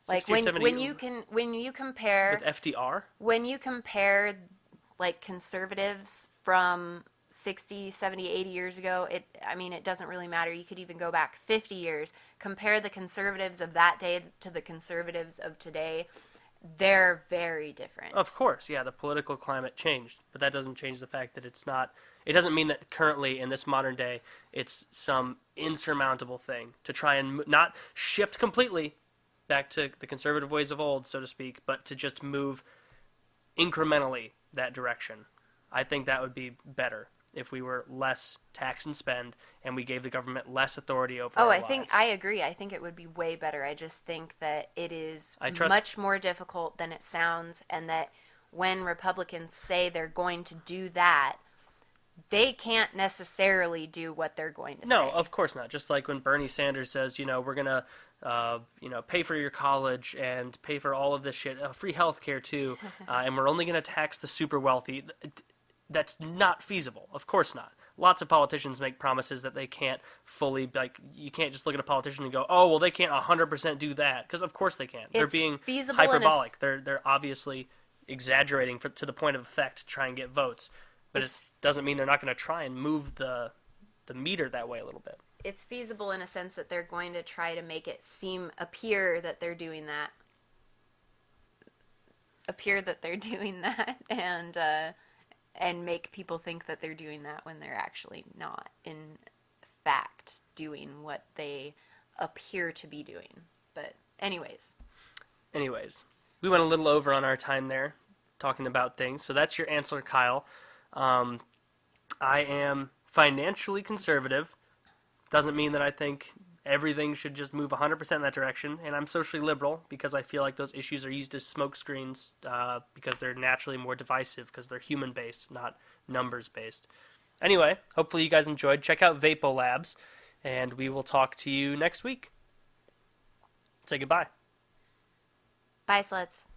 Like 60, when you compare with FDR, when you compare like conservatives from 60, 70, 80 years ago, it doesn't really matter. You could even go back 50 years. Compare the conservatives of that day to the conservatives of today. They're very different. Of course, yeah, the political climate changed, but that doesn't change the fact that it's not. It doesn't mean that currently, in this modern day, it's some insurmountable thing to try and not shift completely back to the conservative ways of old, so to speak, but to just move incrementally that direction. I think that would be better if we were less tax and spend, and we gave the government less authority over our lives. I agree. I think it would be way better. I just think that it is much more difficult than it sounds, and that when Republicans say they're going to do that, they can't necessarily do what they're going to say. No, of course not. Just like when Bernie Sanders says, we're going to pay for your college and pay for all of this shit, free health care too, and we're only going to tax the super wealthy. That's not feasible. Of course not. Lots of politicians make promises that they can't fully, you can't just look at a politician and go, oh, well, they can't 100% do that, because of course they can't. They're being hyperbolic. They're obviously exaggerating to the point of effect to try and get votes, but it doesn't mean they're not going to try and move the meter that way a little bit. It's feasible in a sense that they're going to try to make it appear that they're doing that. And make people think that they're doing that when they're actually not, in fact, doing what they appear to be doing. But anyways, we went a little over on our time there, talking about things. So that's your answer, Kyle. I am financially conservative. Doesn't mean that I think everything should just move 100% in that direction. And I'm socially liberal because I feel like those issues are used as smokescreens because they're naturally more divisive because they're human-based, not numbers-based. Anyway, hopefully you guys enjoyed. Check out Vapo Labs, and we will talk to you next week. Say goodbye. Bye, sluts.